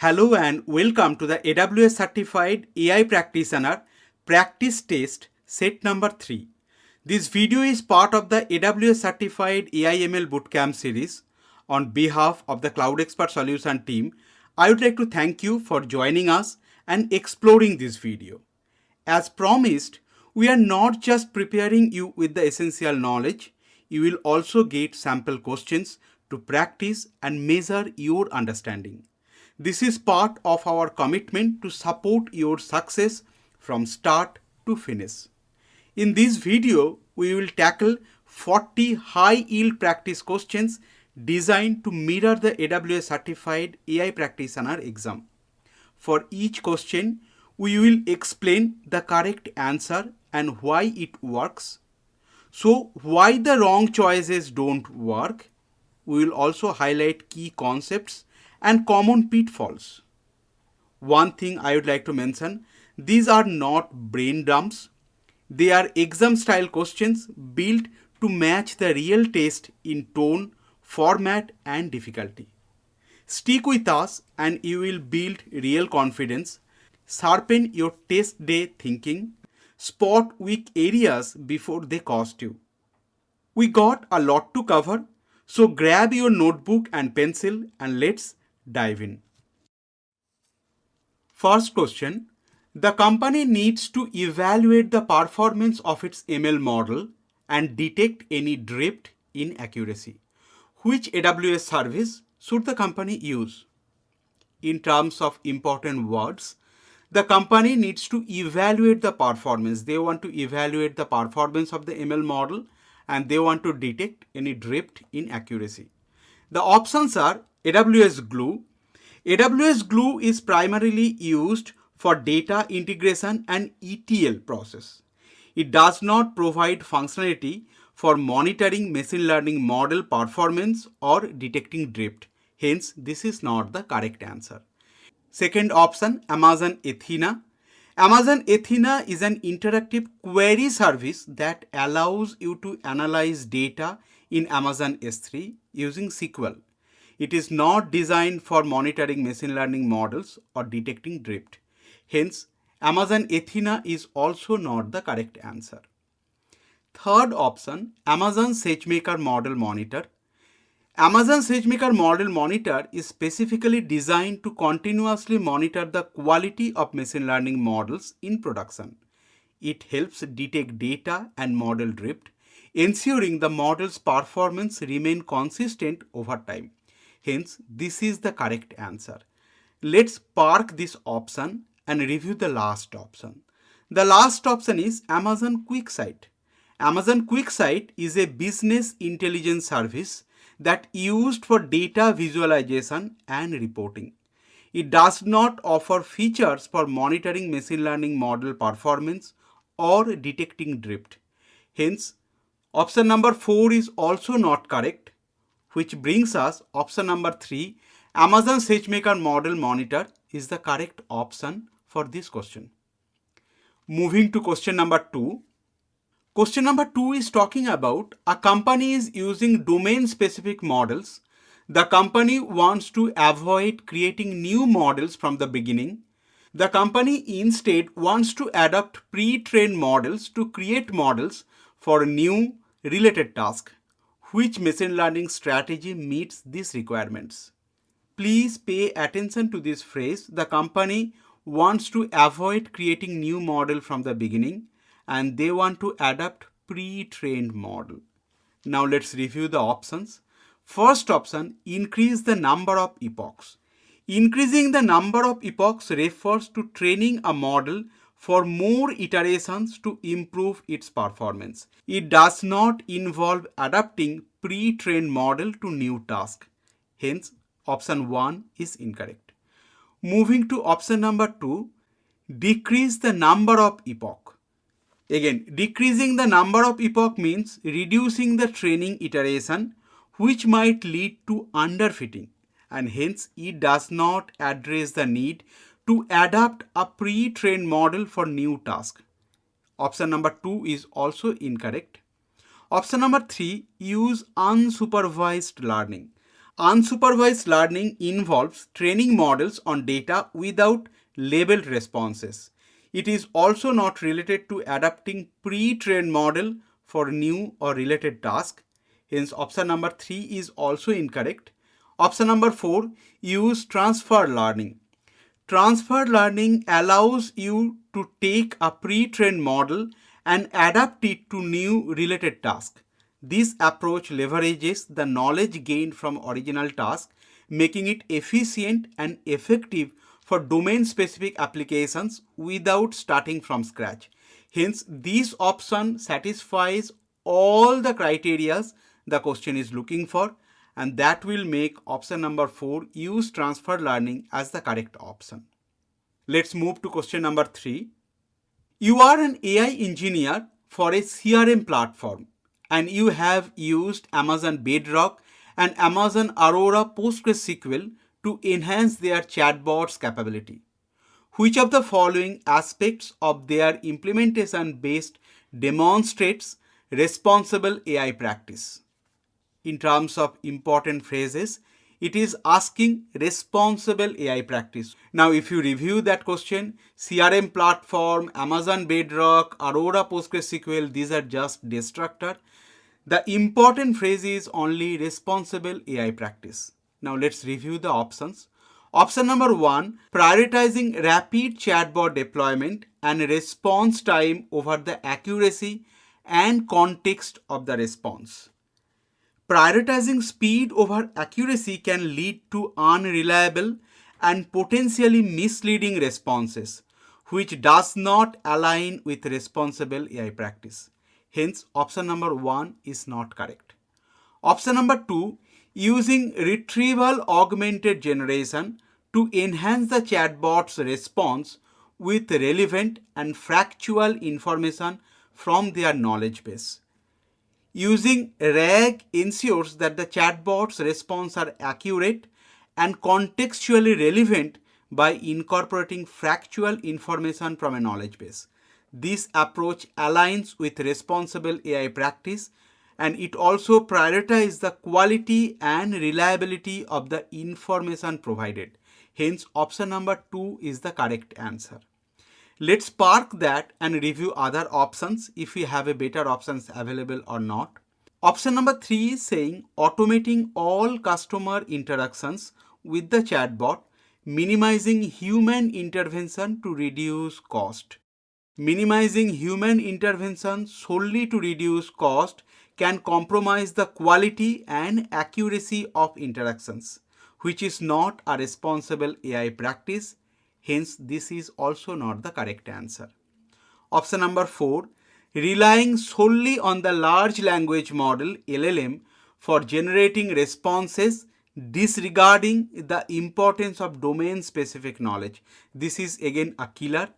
Hello and welcome to the AWS Certified AI Practitioner Practice Test Set number 3. This video is part of the AWS Certified AI/ML Bootcamp series. On behalf of the Cloud Expert Solution team, I would like to thank you for joining us and exploring this video. As promised, we are not just preparing you with the essential knowledge, you will also get sample questions to practice and measure your understanding. This is part of our commitment to support your success from start to finish. In this video, we will tackle 40 high-yield practice questions designed to mirror the AWS Certified AI Practitioner exam. For each question, we will explain the correct answer and why it works. So, why the wrong choices don't work. We will also highlight key concepts and common pitfalls. One thing I would like to mention, these are not brain dumps. They are exam style questions built to match the real test in tone, format and difficulty. Stick with us and you will build real confidence, sharpen your test day thinking, spot weak areas before they cost you. We got a lot to cover, so grab your notebook and pencil and let's dive in. First question, the company needs to evaluate the performance of its ML model and detect any drift in accuracy. Which AWS service should the company use? In terms of important words, the company needs to evaluate the performance. They want to evaluate the performance of the ML model and they want to detect any drift in accuracy. The options are AWS Glue. AWS Glue is primarily used for data integration and ETL process. It does not provide functionality for monitoring machine learning model performance or detecting drift. Hence, this is not the correct answer. Second option, Amazon Athena. Amazon Athena is an interactive query service that allows you to analyze data in Amazon S3 using SQL. It is not designed for monitoring machine learning models or detecting drift. Hence, Amazon Athena is also not the correct answer. Third option, Amazon SageMaker Model Monitor. Amazon SageMaker Model Monitor is specifically designed to continuously monitor the quality of machine learning models in production. It helps detect data and model drift, ensuring the model's performance remain consistent over time. Hence, this is the correct answer. Let's park this option and review the last option. The last option is Amazon QuickSight. Amazon QuickSight is a business intelligence service that used for data visualization and reporting. It does not offer features for monitoring machine learning model performance or detecting drift. Hence, option number 4 is also not correct, which brings us option number 3. Amazon SageMaker Model Monitor is the correct option for this question. Moving to question number 2. Question number 2 is talking about a company is using domain-specific models. The company wants to avoid creating new models from the beginning. The company instead wants to adopt pre-trained models to create models for new related tasks. Which machine learning strategy meets these requirements? Please pay attention to this phrase. The company wants to avoid creating new model from the beginning and they want to adopt pre-trained model. Now let's review the options. First option, increase the number of epochs. Increasing the number of epochs refers to training a model for more iterations to improve its performance. It does not involve adapting pre-trained model to new task. Hence, option 1 is incorrect. Moving to option number 2, decrease the number of epoch. Again, decreasing the number of epoch means reducing the training iteration, which might lead to underfitting, and hence it does not address the need to adapt a pre-trained model for new task. Option number 2 is also incorrect. Option number 3, use unsupervised learning. Unsupervised learning involves training models on data without labeled responses. It is also not related to adapting pre-trained model for new or related task. Hence, option number 3 is also incorrect. Option number 4, use transfer learning. Transfer learning allows you to take a pre-trained model and adapt it to new related tasks. This approach leverages the knowledge gained from original task, making it efficient and effective for domain-specific applications without starting from scratch. Hence, this option satisfies all the criteria the question is looking for, and that will make option number 4, use transfer learning, as the correct option. Let's move to question number 3. You are an AI engineer for a CRM platform and you have used Amazon Bedrock and Amazon Aurora PostgreSQL to enhance their chatbot's capability. Which of the following aspects of their implementation best demonstrates responsible AI practice? In terms of important phrases, it is asking responsible AI practice. Now, if you review that question, CRM platform, Amazon Bedrock, Aurora PostgreSQL, these are just destructor. The important phrase is only responsible AI practice. Now, let's review the options. Option number 1, prioritizing rapid chatbot deployment and response time over the accuracy and context of the response. Prioritizing speed over accuracy can lead to unreliable and potentially misleading responses, which does not align with responsible AI practice. Hence, option number 1 is not correct. Option number 2, using retrieval augmented generation to enhance the chatbot's response with relevant and factual information from their knowledge base. Using RAG ensures that the chatbot's responses are accurate and contextually relevant by incorporating factual information from a knowledge base. This approach aligns with responsible AI practice and it also prioritizes the quality and reliability of the information provided. Hence, option number 2 is the correct answer. Let's park that and review other options if we have a better options available or not. Option number 3 is saying automating all customer interactions with the chatbot, minimizing human intervention to reduce cost. Minimizing human intervention solely to reduce cost can compromise the quality and accuracy of interactions, which is not a responsible AI practice. Hence, this is also not the correct answer. Option number 4, relying solely on the large language model LLM for generating responses, disregarding the importance of domain specific knowledge. This is again a killer.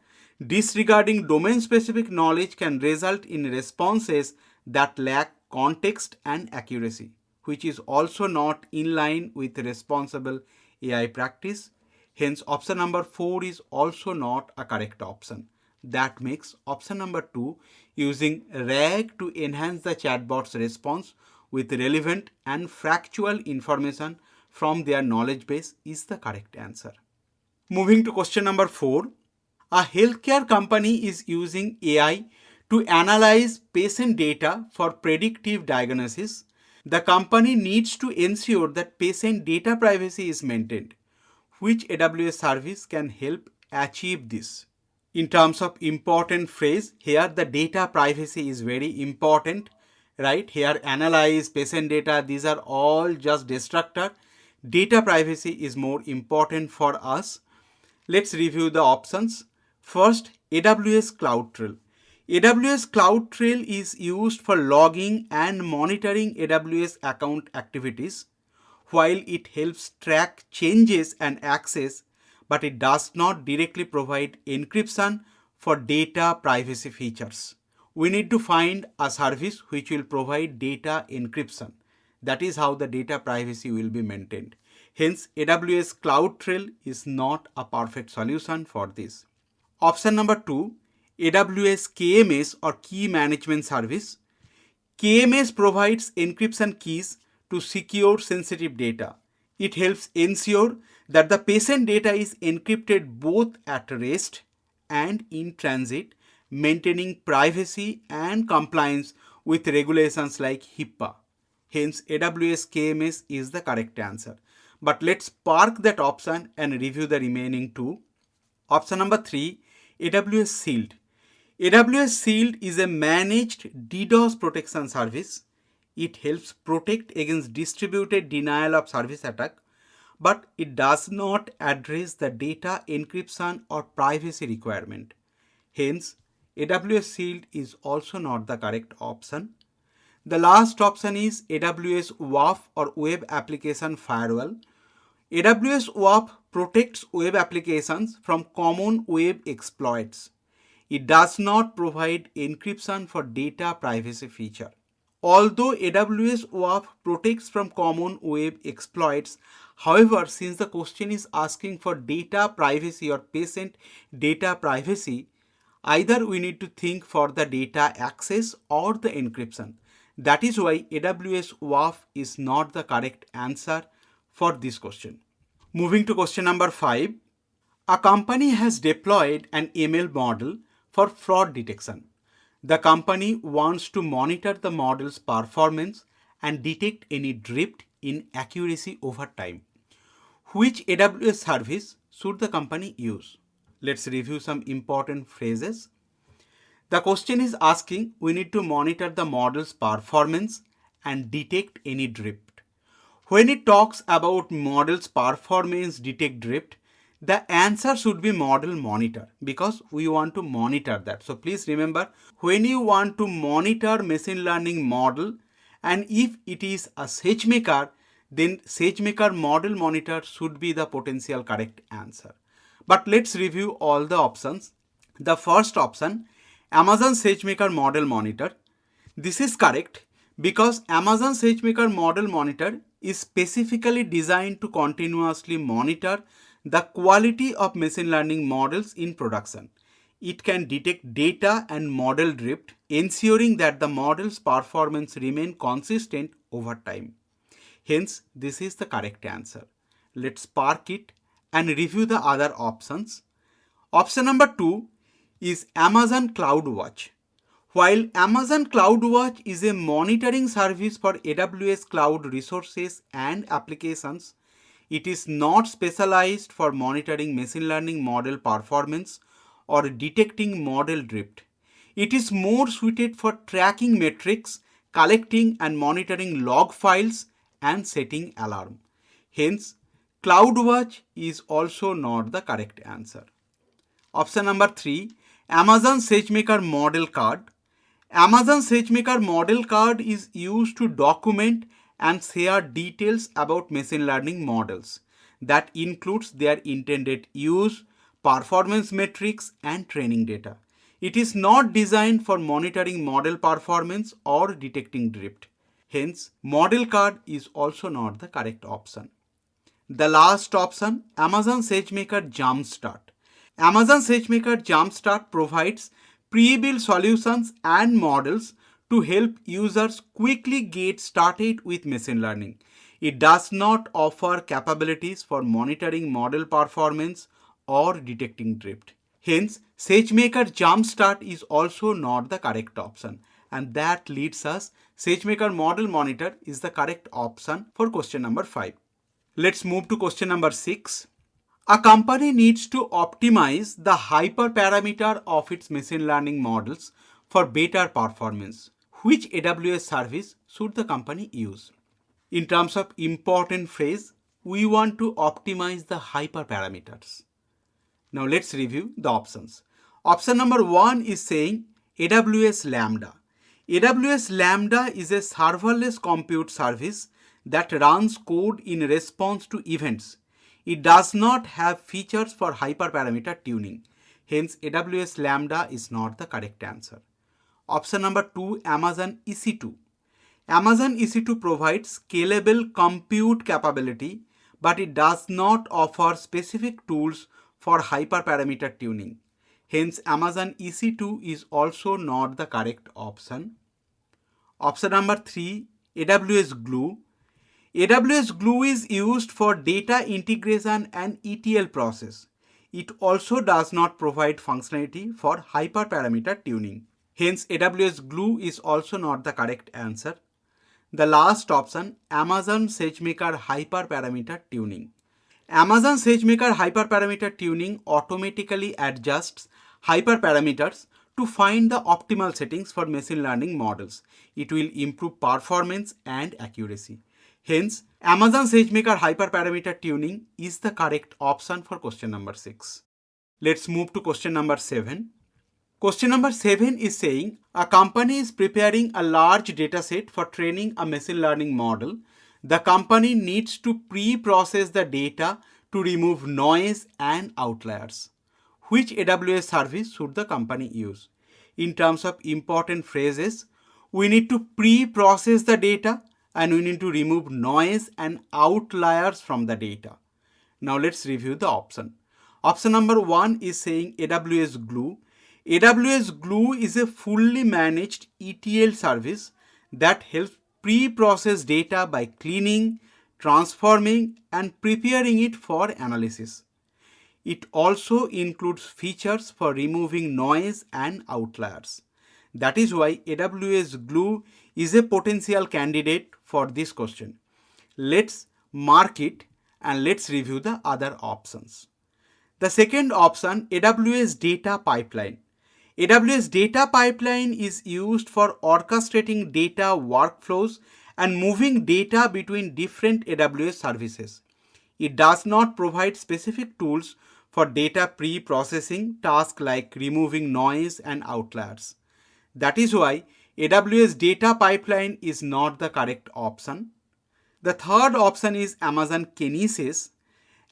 Disregarding domain specific knowledge can result in responses that lack context and accuracy, which is also not in line with responsible AI practice. Hence, option number 4 is also not a correct option. That makes option number 2, using RAG to enhance the chatbot's response with relevant and factual information from their knowledge base, is the correct answer. Moving to question number 4. A healthcare company is using AI to analyze patient data for predictive diagnosis. The company needs to ensure that patient data privacy is maintained. Which AWS service can help achieve this? In terms of important phrase, here the data privacy is very important, right? Here analyze, patient data, these are all just destructor. Data privacy is more important for us. Let's review the options. First, AWS CloudTrail. AWS CloudTrail is used for logging and monitoring AWS account activities. While it helps track changes and access, but it does not directly provide encryption for data privacy features. We need to find a service which will provide data encryption. That is how the data privacy will be maintained. Hence, AWS CloudTrail is not a perfect solution for this. Option number 2, AWS KMS or Key Management Service. KMS provides encryption keys to secure sensitive data. It helps ensure that the patient data is encrypted both at rest and in transit, maintaining privacy and compliance with regulations like HIPAA. Hence, AWS KMS is the correct answer. But let's park that option and review the remaining two. Option number 3, AWS Shield. AWS Shield is a managed DDoS protection service. It helps protect against distributed denial of service attack, but it does not address the data encryption or privacy requirement. Hence, AWS Shield is also not the correct option. The last option is AWS WAF or Web Application Firewall. AWS WAF protects web applications from common web exploits. It does not provide encryption for data privacy feature. Although AWS WAF protects from common web exploits, however, since the question is asking for data privacy or patient data privacy, either we need to think for the data access or the encryption. That is why AWS WAF is not the correct answer for this question. Moving to question number 5. A company has deployed an ML model for fraud detection. The company wants to monitor the model's performance and detect any drift in accuracy over time. Which AWS service should the company use? Let's review some important phrases. The question is asking, we need to monitor the model's performance and detect any drift. When it talks about model's performance detect drift, the answer should be model monitor because we want to monitor that. So please remember, when you want to monitor machine learning model and if it is a SageMaker, then SageMaker model monitor should be the potential correct answer. But let's review all the options. The first option, Amazon SageMaker model monitor. This is correct because Amazon SageMaker model monitor is specifically designed to continuously monitor the quality of machine learning models in production. It can detect data and model drift, ensuring that the model's performance remain consistent over time. Hence, this is the correct answer. Let's park it and review the other options. Option number 2 is Amazon CloudWatch. While Amazon CloudWatch is a monitoring service for AWS cloud resources and applications, it is not specialized for monitoring machine learning model performance or detecting model drift. It is more suited for tracking metrics, collecting and monitoring log files, and setting alarm. Hence, CloudWatch is also not the correct answer. Option number 3, Amazon SageMaker Model Card. Amazon SageMaker Model Card is used to document and share details about machine learning models. That includes their intended use, performance metrics, and training data. It is not designed for monitoring model performance or detecting drift. Hence, Model Card is also not the correct option. The last option, Amazon SageMaker Jumpstart. Amazon SageMaker Jumpstart provides pre-built solutions and models to help users quickly get started with machine learning. It does not offer capabilities for monitoring model performance or detecting drift. Hence, SageMaker Jumpstart is also not the correct option. And that leads us, SageMaker Model Monitor is the correct option for question number 5. Let's move to question number 6. A company needs to optimize the hyperparameter of its machine learning models for better performance. Which AWS service should the company use? In terms of important phrase, we want to optimize the hyperparameters. Now let's review the options. Option number 1 is saying AWS Lambda. AWS Lambda is a serverless compute service that runs code in response to events. It does not have features for hyperparameter tuning. Hence, AWS Lambda is not the correct answer. Option number 2, Amazon EC2. Amazon EC2 provides scalable compute capability, but it does not offer specific tools for hyperparameter tuning. Hence, Amazon EC2 is also not the correct option. Option number 3, AWS Glue. AWS Glue is used for data integration and ETL process. It also does not provide functionality for hyperparameter tuning. Hence, AWS Glue is also not the correct answer. The last option, Amazon SageMaker Hyperparameter Tuning. Amazon SageMaker Hyperparameter Tuning automatically adjusts hyperparameters to find the optimal settings for machine learning models. It will improve performance and accuracy. Hence, Amazon SageMaker Hyperparameter Tuning is the correct option for question number 6. Let's move to question number 7. Question number 7 is saying a company is preparing a large dataset for training a machine learning model. The company needs to pre-process the data to remove noise and outliers. Which AWS service should the company use? In terms of important phrases, we need to pre-process the data and we need to remove noise and outliers from the data. Now let's review the option. Option number 1 is saying AWS Glue. AWS Glue is a fully managed ETL service that helps pre-process data by cleaning, transforming, and preparing it for analysis. It also includes features for removing noise and outliers. That is why AWS Glue is a potential candidate for this question. Let's mark it and let's review the other options. The second option, AWS Data Pipeline. AWS Data Pipeline is used for orchestrating data workflows and moving data between different AWS services. It does not provide specific tools for data pre-processing tasks like removing noise and outliers. That is why AWS Data Pipeline is not the correct option. The third option is Amazon Kinesis.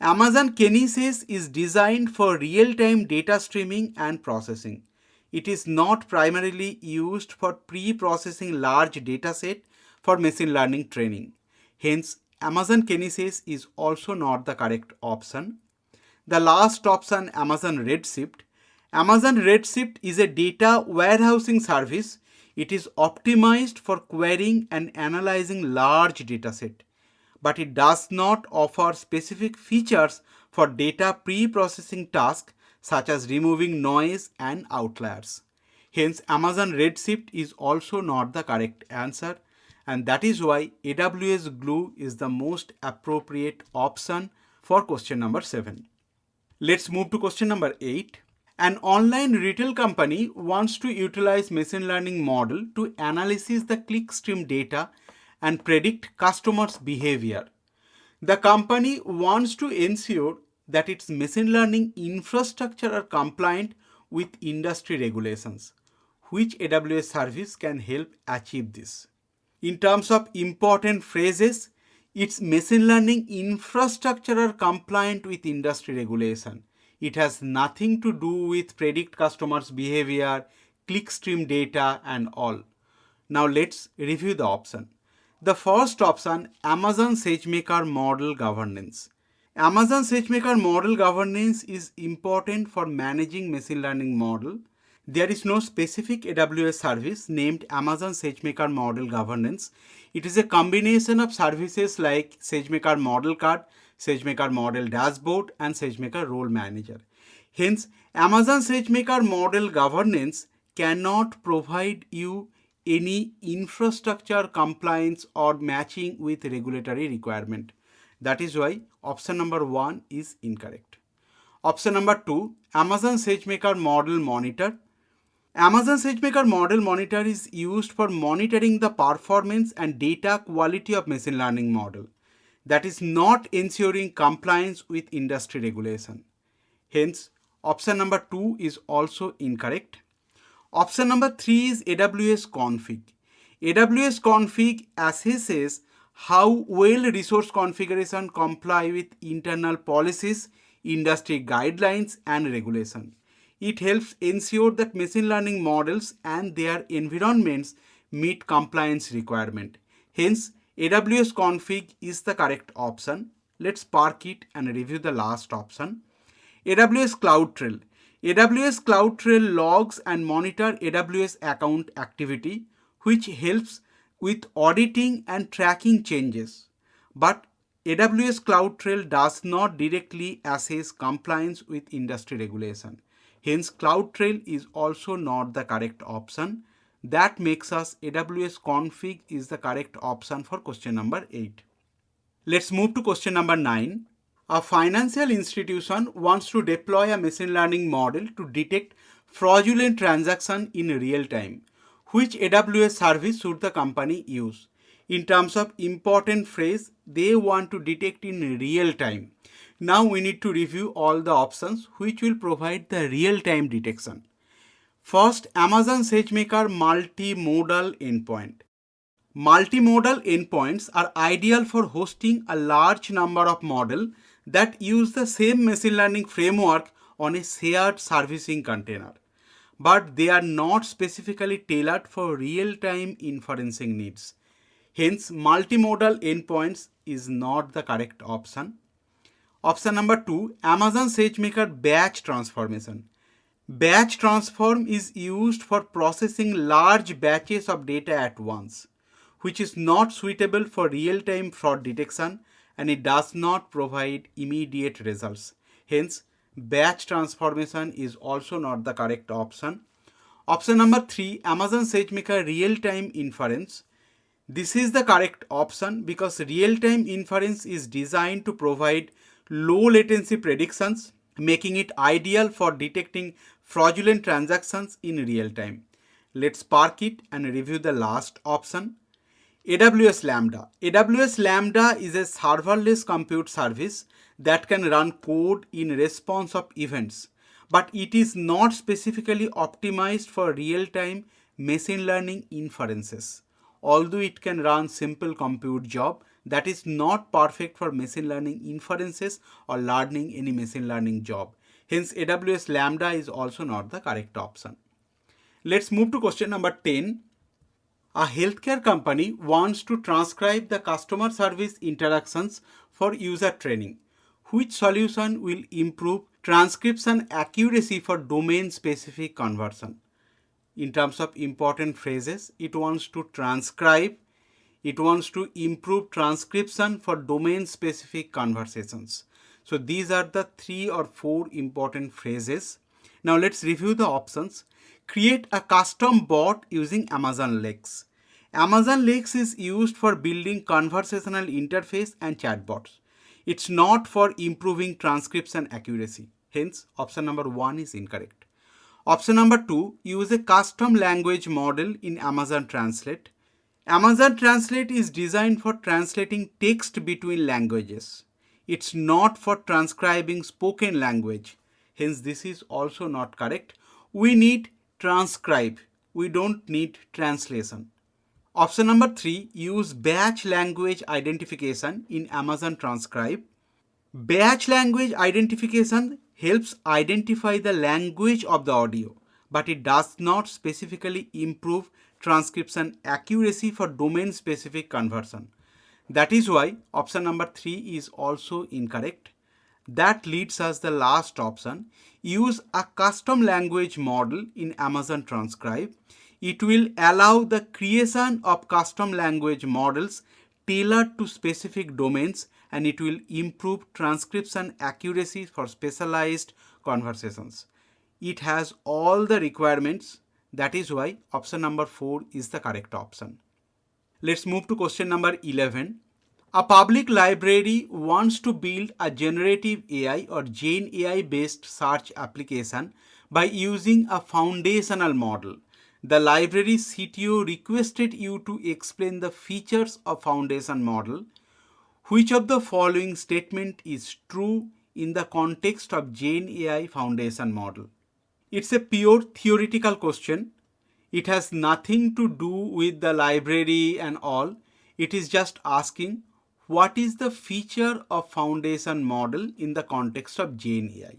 Amazon Kinesis is designed for real-time data streaming and processing. It is not primarily used for pre-processing large dataset for machine learning training. Hence, Amazon Kinesis is also not the correct option. The last option, Amazon Redshift. Amazon Redshift is a data warehousing service. It is optimized for querying and analyzing large dataset, but it does not offer specific features for data pre-processing tasks such as removing noise and outliers. Hence, Amazon Redshift is also not the correct answer, and that is why AWS Glue is the most appropriate option for question number 7. Let's move to question number 8. An online retail company wants to utilize machine learning model to analyze the clickstream data and predict customers' behavior. The company wants to ensure that its machine learning infrastructure are compliant with industry regulations. Which AWS service can help achieve this? In terms of important phrases, its machine learning infrastructure are compliant with industry regulation. It has nothing to do with predict customers' behavior, clickstream data and all. Now let's review the option. The first option, Amazon SageMaker Model Governance. Amazon SageMaker Model Governance is important for managing machine learning model. There is no specific AWS service named Amazon SageMaker Model Governance. It is a combination of services like SageMaker Model Card, SageMaker Model Dashboard, and SageMaker Role Manager. Hence, Amazon SageMaker Model Governance cannot provide you any infrastructure compliance or matching with regulatory requirement. That is why option number 1 is incorrect. Option number 2, Amazon SageMaker Model Monitor. Amazon SageMaker Model Monitor is used for monitoring the performance and data quality of machine learning model. That is not ensuring compliance with industry regulation. Hence, option number 2 is also incorrect. Option number 3 is AWS Config. AWS Config assesses how well resource configuration comply with internal policies, industry guidelines, and regulation. It helps ensure that machine learning models and their environments meet compliance requirement. Hence, AWS Config is the correct option. Let's park it and review the last option. AWS CloudTrail. AWS CloudTrail logs and monitor AWS account activity, which helps with auditing and tracking changes. But AWS CloudTrail does not directly assess compliance with industry regulation. Hence, CloudTrail is also not the correct option. That makes us AWS config is the correct option for question number 8. Let's move to question number 9. A financial institution wants to deploy a machine learning model to detect fraudulent transaction in real time. Which AWS service should the company use? In terms of important phrase, they want to detect in real time. Now we need to review all the options which will provide the real time detection. First, Amazon SageMaker multimodal endpoint. Multimodal endpoints are ideal for hosting a large number of models that use the same machine learning framework on a shared servicing container. But they are not specifically tailored for real-time inferencing needs. Hence, multimodal endpoints is not the correct option. Option number 2, Amazon SageMaker batch transformation. Batch transform is used for processing large batches of data at once, which is not suitable for real-time fraud detection, and it does not provide immediate results. Hence, batch transformation is also not the correct option. Option number 3, Amazon SageMaker real-time inference. This is the correct option because real-time inference is designed to provide low latency predictions, making it ideal for detecting fraudulent transactions in real time. Let's park it and review the last option. AWS Lambda. AWS Lambda is a serverless compute service that can run code in response of events, but it is not specifically optimized for real-time machine learning inferences. Although it can run simple compute job, that is not perfect for machine learning inferences or learning any machine learning job. Hence, AWS Lambda is also not the correct option. Let's move to question number 10. A healthcare company wants to transcribe the customer service interactions for user training. Which solution will improve transcription accuracy for domain-specific conversion? In terms of important phrases, it wants to transcribe, it wants to improve transcription for domain-specific conversations. So these are the 3 or 4 important phrases. Now let's review the options. Create a custom bot using Amazon Lex. Amazon Lex is used for building conversational interface and chatbots. It's not for improving transcription accuracy. Hence, option number 1 is incorrect. Option number 2, use a custom language model in Amazon Translate. Amazon Translate is designed for translating text between languages. It's not for transcribing spoken language. Hence, this is also not correct. We need transcribe. We don't need translation. Option number 3, use batch language identification in Amazon Transcribe. Batch language identification helps identify the language of the audio, but it does not specifically improve transcription accuracy for domain-specific conversion. That is why option number 3 is also incorrect. That leads us the last option. Use a custom language model in Amazon Transcribe. It will allow the creation of custom language models tailored to specific domains, and it will improve transcription accuracy for specialized conversations. It has all the requirements. That is why option number 4 is the correct option. Let's move to question number 11. A public library wants to build a generative AI or Gen AI based search application by using a foundational model. The library CTO requested you to explain the features of foundation model. Which of the following statement is true in the context of Gen AI foundation model? It's a pure theoretical question. It has nothing to do with the library and all. It is just asking what is the feature of foundation model in the context of Gen AI.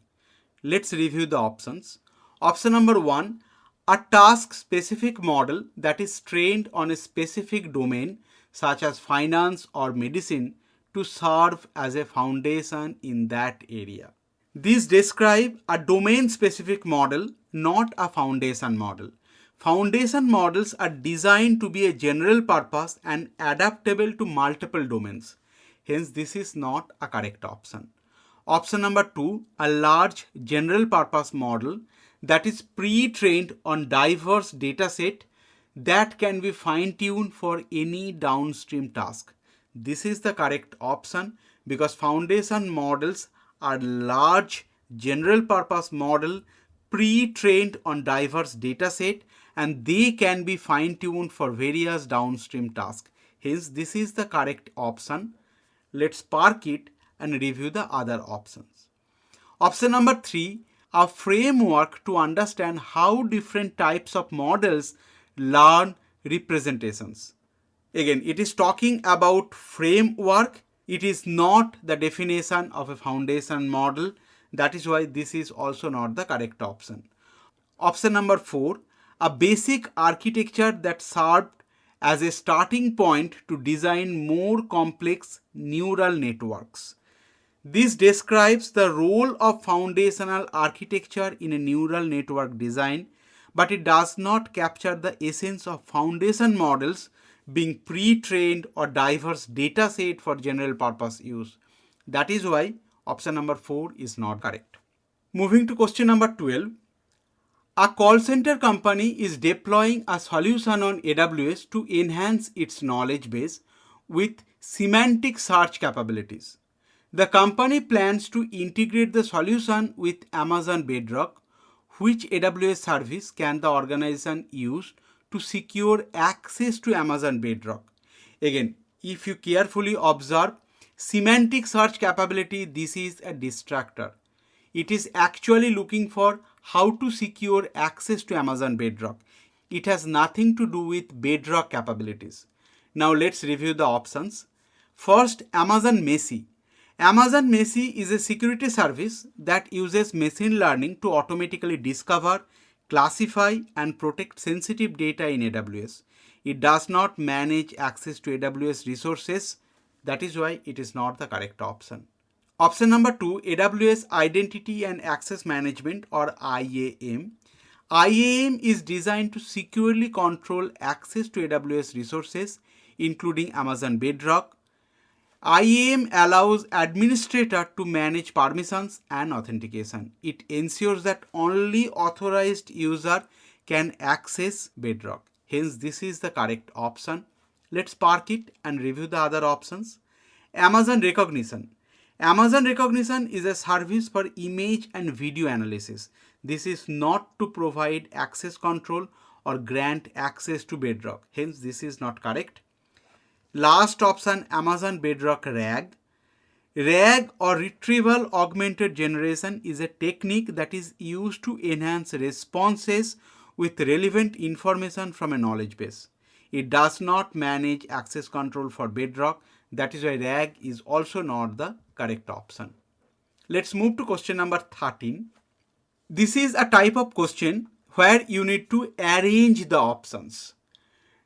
Let's review the options. Option number 1, a task-specific model that is trained on a specific domain such as finance or medicine to serve as a foundation in that area. These describe a domain-specific model, not a foundation model. Foundation models are designed to be a general purpose and adaptable to multiple domains. Hence, this is not a correct option. Option number 2, a large general purpose model that is pre-trained on diverse dataset that can be fine-tuned for any downstream task. This is the correct option because foundation models are large general purpose model pre-trained on diverse dataset and they can be fine-tuned for various downstream tasks. Hence, this is the correct option. Let's park it and review the other options. Option number 3, a framework to understand how different types of models learn representations. Again, it is talking about framework. It is not the definition of a foundation model. That is why this is also not the correct option. Option number 4, a basic architecture that served as a starting point to design more complex neural networks. This describes the role of foundational architecture in a neural network design, but it does not capture the essence of foundation models being pre-trained or diverse data set for general purpose use. That is why option number 4 is not correct. Moving to question number 12. A call center company is deploying a solution on AWS to enhance its knowledge base with semantic search capabilities. The company plans to integrate the solution with Amazon Bedrock, which AWS service can the organization use to secure access to Amazon Bedrock. Again, if you carefully observe semantic search capability, this is a distractor. It is actually looking for how to secure access to Amazon Bedrock. It has nothing to do with Bedrock capabilities. Now let's review the options. First, Amazon Messi. Amazon Messi is a security service that uses machine learning to automatically discover, classify, and protect sensitive data in AWS. It does not manage access to AWS resources. That is why it is not the correct option. Option number 2, AWS Identity and Access Management or IAM. IAM is designed to securely control access to AWS resources, including Amazon Bedrock. IAM allows administrator to manage permissions and authentication. It ensures that only authorized user can access Bedrock. Hence, this is the correct option. Let's park it and review the other options. Amazon Recognition. Amazon Recognition is a service for image and video analysis. This is not to provide access control or grant access to Bedrock. Hence, this is not correct. Last option, Amazon Bedrock RAG. RAG or Retrieval Augmented Generation is a technique that is used to enhance responses with relevant information from a knowledge base. It does not manage access control for Bedrock. That is why RAG is also not the correct option. Let's move to question number 13. This is a type of question where you need to arrange the options.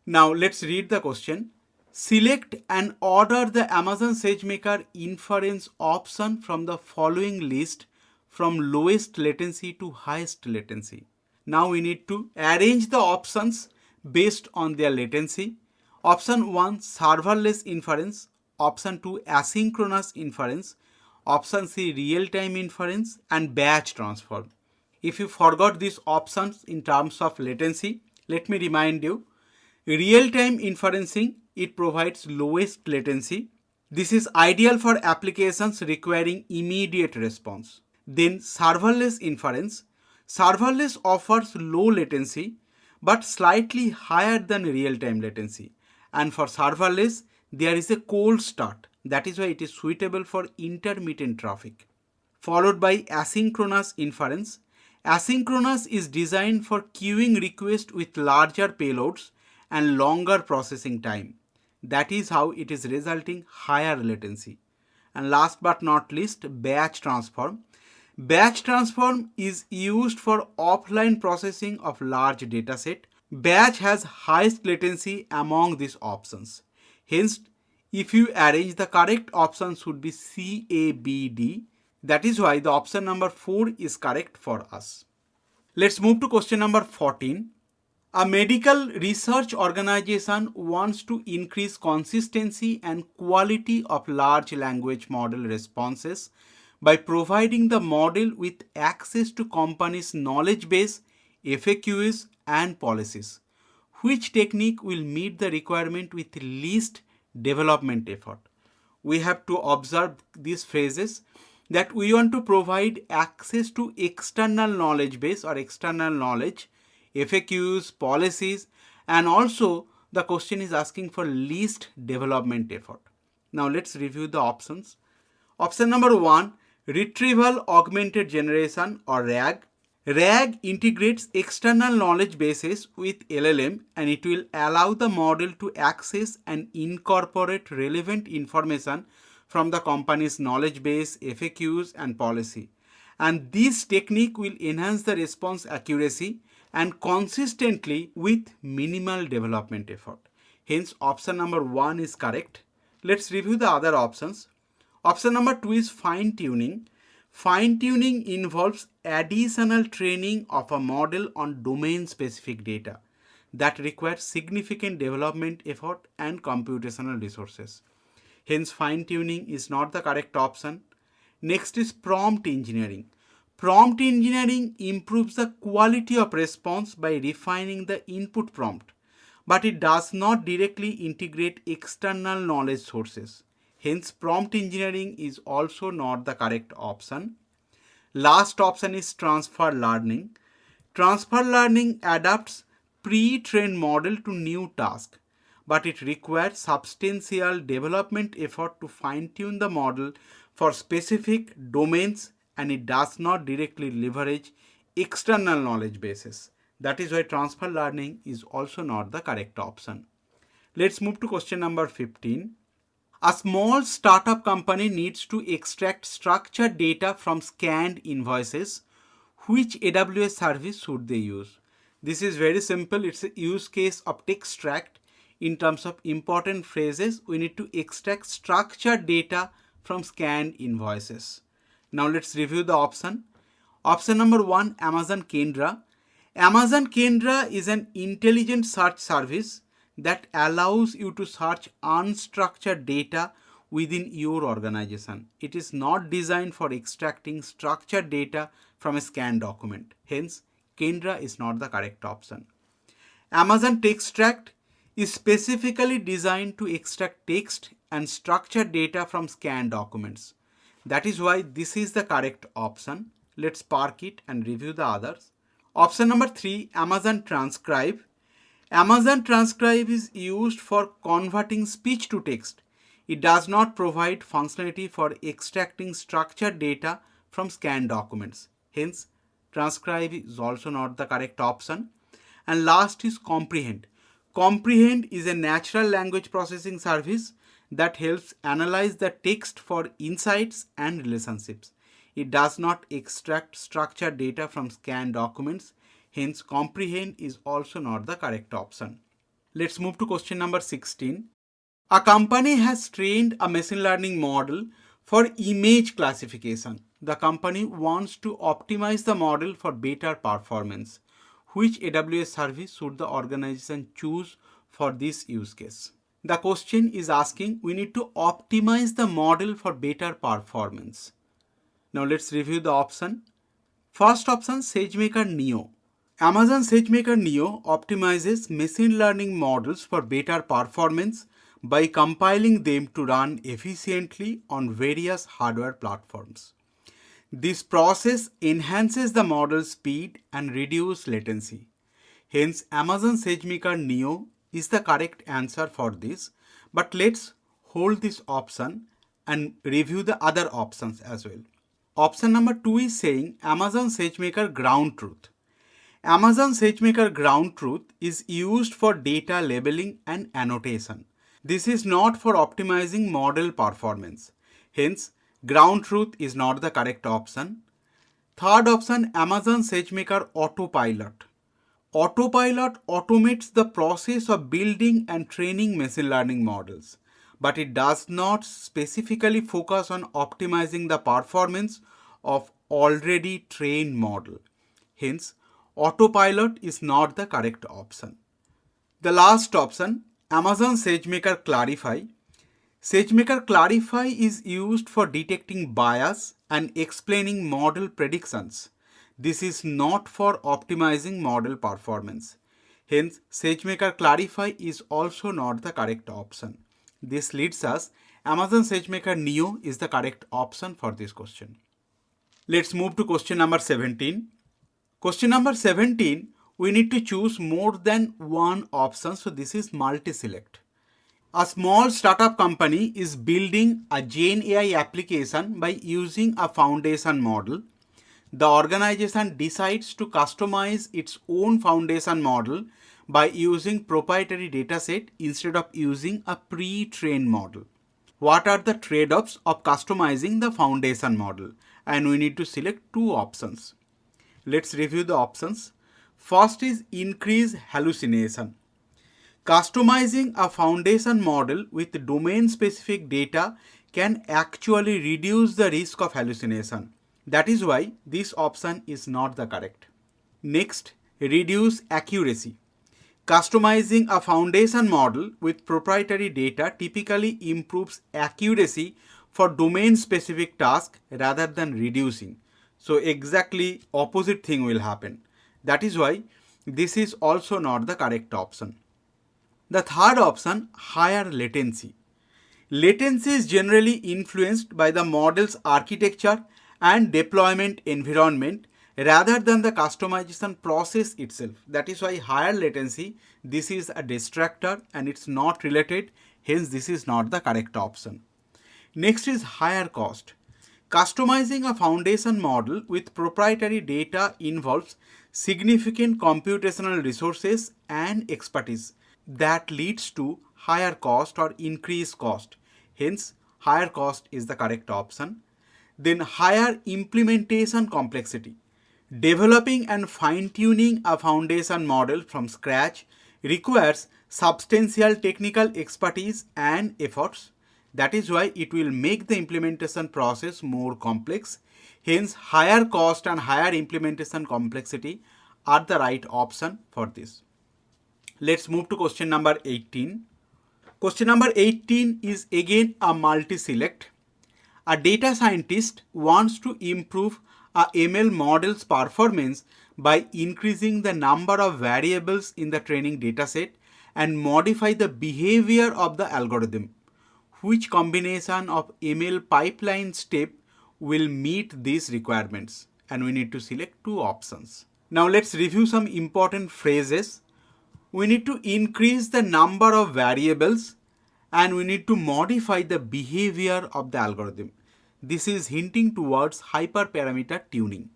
Now let's read the question. Select and order the Amazon SageMaker inference option from the following list from lowest latency to highest latency. Now we need to arrange the options based on their latency. Option 1, serverless inference. Option 2, asynchronous inference. Option C, real-time inference, and batch transform. If you forgot these options in terms of latency, let me remind you. Real-time inferencing, it provides lowest latency. This is ideal for applications requiring immediate response. Then serverless inference. Serverless offers low latency but slightly higher than real-time latency. And for serverless, there is a cold start. That is why it is suitable for intermittent traffic. Followed by asynchronous inference. Asynchronous is designed for queuing requests with larger payloads and longer processing time. That is how it is resulting higher latency. And last but not least, batch transform. Batch transform is used for offline processing of large dataset. Batch has highest latency among these options. Hence, if you arrange, the correct option should be CABD. That is why the option number 4 is correct for us. Let's move to question number 14. A medical research organization wants to increase consistency and quality of large language model responses by providing the model with access to company's knowledge base, FAQs, and policies. Which technique will meet the requirement with least development effort? We have to observe these phrases that we want to provide access to external knowledge base or external knowledge, FAQs, policies, and also the question is asking for least development effort. Now let's review the options. Option number 1, retrieval augmented generation or RAG. RAG integrates external knowledge bases with LLM and it will allow the model to access and incorporate relevant information from the company's knowledge base, FAQs, and policy. And this technique will enhance the response accuracy and consistently with minimal development effort. Hence, option number 1 is correct. Let's review the other options. Option number 2 is fine tuning. Fine tuning involves additional training of a model on domain specific data that requires significant development effort and computational resources. Hence, fine tuning is not the correct option. Next is prompt engineering. Prompt engineering improves the quality of response by refining the input prompt, but it does not directly integrate external knowledge sources. Hence, prompt engineering is also not the correct option. Last option is transfer learning. Transfer learning adapts pre-trained model to new task, but it requires substantial development effort to fine-tune the model for specific domains and it does not directly leverage external knowledge bases. That is why transfer learning is also not the correct option. Let's move to question number 15. A small startup company needs to extract structured data from scanned invoices. Which AWS service should they use? This is very simple. It's a use case of Textract. In terms of important phrases, we need to extract structured data from scanned invoices. Now let's review the option. Option number 1, Amazon Kendra. Amazon Kendra is an intelligent search service that allows you to search unstructured data within your organization. It is not designed for extracting structured data from a scanned document. Hence, Kendra is not the correct option. Amazon Textract is specifically designed to extract text and structured data from scanned documents. That is why this is the correct option. Let's park it and review the others. Option number 3, Amazon Transcribe. Amazon Transcribe is used for converting speech to text. It does not provide functionality for extracting structured data from scanned documents. Hence, Transcribe is also not the correct option. And last is Comprehend. Comprehend is a natural language processing service that helps analyze the text for insights and relationships. It does not extract structured data from scanned documents. Hence, Comprehend is also not the correct option. Let's move to question number 16. A company has trained a machine learning model for image classification. The company wants to optimize the model for better performance. Which AWS service should the organization choose for this use case? The question is asking, we need to optimize the model for better performance. Now let's review the option. First option, SageMaker Neo. Amazon SageMaker Neo optimizes machine learning models for better performance by compiling them to run efficiently on various hardware platforms. This process enhances the model speed and reduces latency. Hence, Amazon SageMaker Neo is the correct answer for this. But let's hold this option and review the other options as well. Option number 2 is saying Amazon SageMaker Ground Truth. Amazon SageMaker Ground Truth is used for data labeling and annotation. This is not for optimizing model performance. Hence, Ground Truth is not the correct option. Third option, Amazon SageMaker Autopilot. Autopilot automates the process of building and training machine learning models, but it does not specifically focus on optimizing the performance of already trained model. Hence, Autopilot is not the correct option. The last option, Amazon SageMaker Clarify. SageMaker Clarify is used for detecting bias and explaining model predictions. This is not for optimizing model performance. Hence, SageMaker Clarify is also not the correct option. This leads us, Amazon SageMaker Neo is the correct option for this question. Let's move to question number 17. Question number 17, we need to choose more than one option. So this is multi-select. A small startup company is building a Gen AI application by using a foundation model. The organization decides to customize its own foundation model by using proprietary dataset instead of using a pre-trained model. What are the trade-offs of customizing the foundation model? And we need to select two options. Let's review the options. First is increase hallucination. Customizing a foundation model with domain-specific data can actually reduce the risk of hallucination. That is why this option is not the correct. Next, reduce accuracy. Customizing a foundation model with proprietary data typically improves accuracy for domain-specific tasks rather than reducing. So exactly opposite thing will happen. That is why this is also not the correct option. The third option, higher latency. Latency is generally influenced by the model's architecture and deployment environment rather than the customization process itself. That is why higher latency, this is a distractor and it's not related, hence this is not the correct option. Next is higher cost. Customizing a foundation model with proprietary data involves significant computational resources and expertise that leads to higher cost or increased cost. Hence, higher cost is the correct option. Then higher implementation complexity. Developing and fine-tuning a foundation model from scratch requires substantial technical expertise and efforts. That is why it will make the implementation process more complex. Hence, higher cost and higher implementation complexity are the right option for this. Let's move to question number 18. Question number 18 is again a multi-select. A data scientist wants to improve a ML model's performance by increasing the number of variables in the training dataset and modify the behavior of the algorithm. Which combination of ML pipeline step will meet these requirements? And we need to select two options. Now let's review some important phrases. We need to increase the number of variables and we need to modify the behavior of the algorithm. This is hinting towards hyperparameter tuning.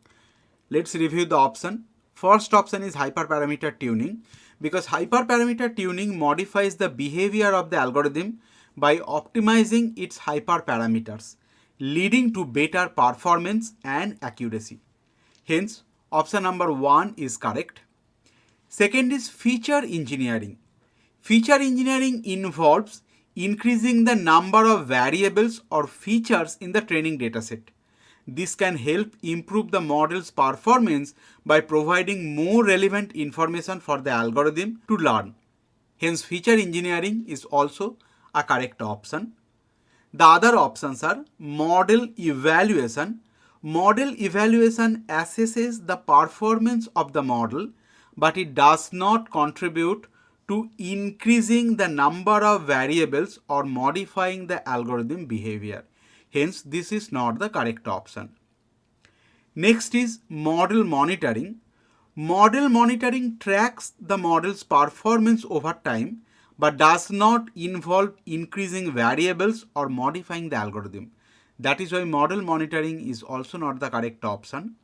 Let's review the option. First option is hyperparameter tuning because hyperparameter tuning modifies the behavior of the algorithm by optimizing its hyperparameters, leading to better performance and accuracy. Hence, option number 1 is correct. Second is feature engineering. Feature engineering involves increasing the number of variables or features in the training dataset. This can help improve the model's performance by providing more relevant information for the algorithm to learn. Hence, feature engineering is also a correct option. The other options are model evaluation. Model evaluation assesses the performance of the model, but it does not contribute to increasing the number of variables or modifying the algorithm behavior. Hence, this is not the correct option. Next is model monitoring. Model monitoring tracks the model's performance over time but does not involve increasing variables or modifying the algorithm. That is why model monitoring is also not the correct option.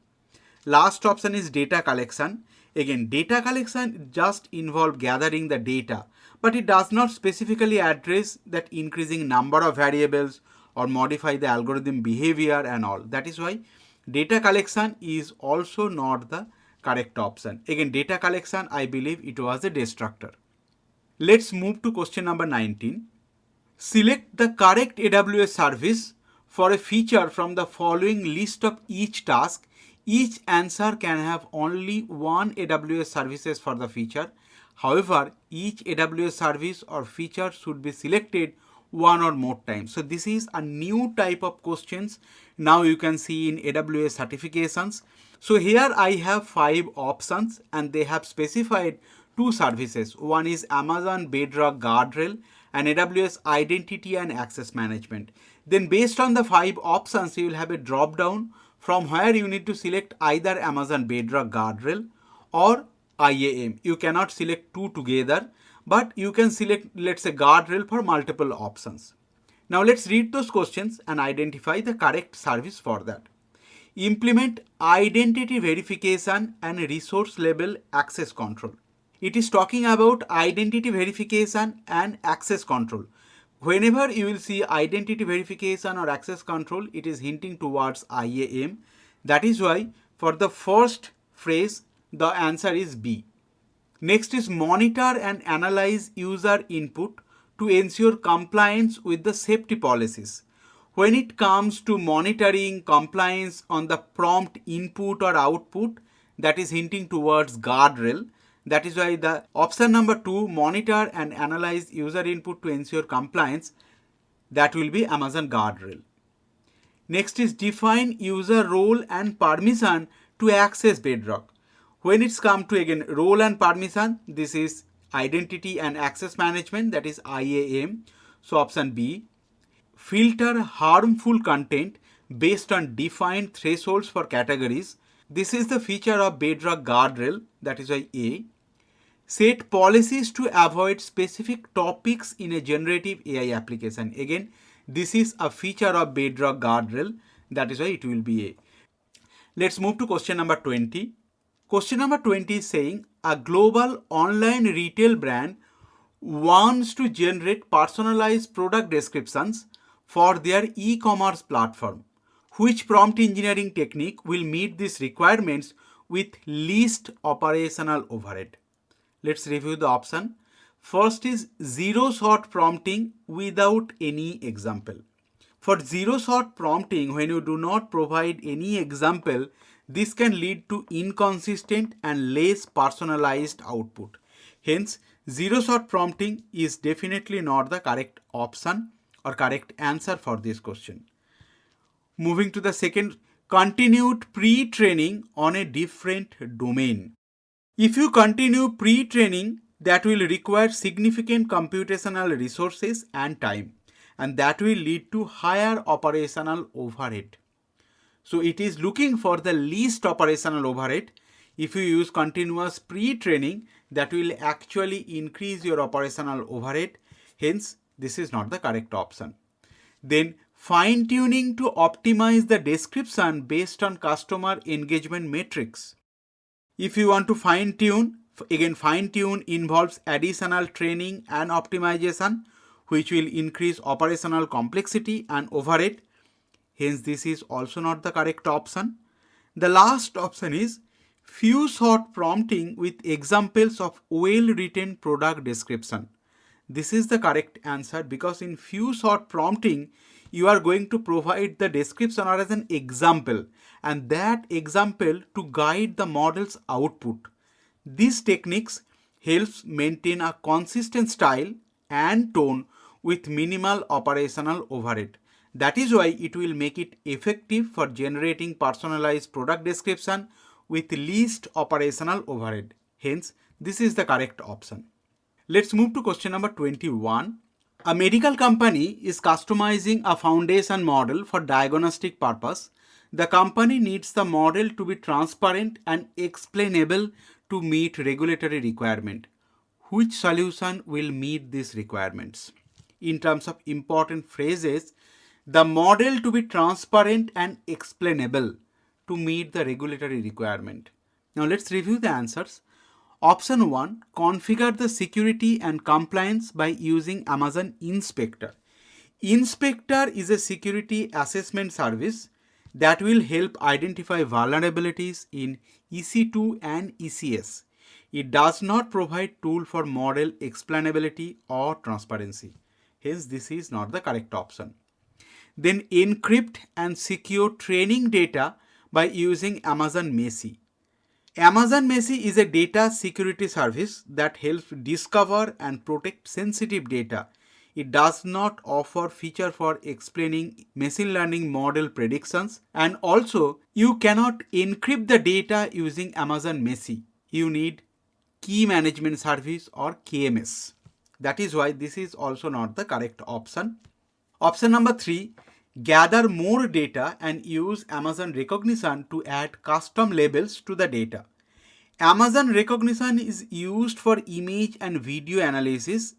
Last option is data collection. Again, data collection just involves gathering the data, but it does not specifically address that increasing number of variables or modify the algorithm behavior and all. That is why data collection is also not the correct option. Again, data collection, I believe it was a destructor. Let's move to question number 19. Select the correct AWS service for a feature from the following list of each task Each answer can have only one AWS services for the feature. However, each AWS service or feature should be selected one or more times. So this is a new type of questions now you can see in AWS certifications. So here I have 5 options and they have specified 2 services. One is Amazon Bedrock Guardrail and AWS Identity and Access Management. Then based on the 5 options, you will have a drop down from where you need to select either Amazon Bedrock Guardrail or IAM. You cannot select two together, but you can select, let's say, guardrail for multiple options. Now let's read those questions and identify the correct service for that. Implement identity verification and resource level access control. It is talking about identity verification and access control. Whenever you will see identity verification or access control, it is hinting towards IAM. That is why for the first phrase, the answer is B. Next is monitor and analyze user input to ensure compliance with the safety policies. When it comes to monitoring compliance on the prompt input or output, that is hinting towards guardrail. That is why the option number 2, monitor and analyze user input to ensure compliance, that will be Amazon guardrail. Next is define user role and permission to access Bedrock. When it's come to again role and permission, this is identity and access management, that is IAM. So option B. Filter harmful content based on defined thresholds for categories. This is the feature of Bedrock guardrail, that is why A. Set policies to avoid specific topics in a generative AI application. Again, this is a feature of Bedrock guardrail, that is why it will be A. Let's move to question number 20. Question number 20 is saying a global online retail brand wants to generate personalized product descriptions for their e-commerce platform. Which prompt engineering technique will meet these requirements with least operational overhead? Let's review the option. First is zero shot prompting without any example. For zero shot prompting, when you do not provide any example, this can lead to inconsistent and less personalized output. Hence, zero shot prompting is definitely not the correct option or correct answer for this question. Moving to the second, continued pre-training on a different domain. If you continue pre-training, that will require significant computational resources and time, and that will lead to higher operational overhead. So it is looking for the least operational overhead. If you use continuous pre-training, that will actually increase your operational overhead. Hence, this is not the correct option. Then fine-tuning to optimize the description based on customer engagement metrics. If you want to fine-tune, again fine-tune involves additional training and optimization, which will increase operational complexity and overhead. Hence, this is also not the correct option. The last option is few short prompting with examples of well-written product description. This is the correct answer because in few short prompting, you are going to provide the description or as an example and that example to guide the model's output. These techniques helps maintain a consistent style and tone with minimal operational overhead. That is why it will make it effective for generating personalized product description with least operational overhead. Hence, this is the correct option. Let's move to question number 21. A medical company is customizing a foundation model for diagnostic purpose. The company needs the model to be transparent and explainable to meet regulatory requirement. Which solution will meet these requirements? In terms of important phrases, the model to be transparent and explainable to meet the regulatory requirement. Now let's review the answers. Option 1, configure the security and compliance by using Amazon Inspector. Inspector is a security assessment service that will help identify vulnerabilities in EC2 and ECS. It does not provide tool for model explainability or transparency. Hence, this is not the correct option. Then encrypt and secure training data by using Amazon Messi. Amazon Messi is a data security service that helps discover and protect sensitive data. It does not offer feature for explaining machine learning model predictions, and also you cannot encrypt the data using Amazon Messi. You need key management service or KMS. That is why this is also not the correct option. Option number 3, gather more data and use Amazon Recognition to add custom labels to the data. Amazon Recognition is used for image and video analysis,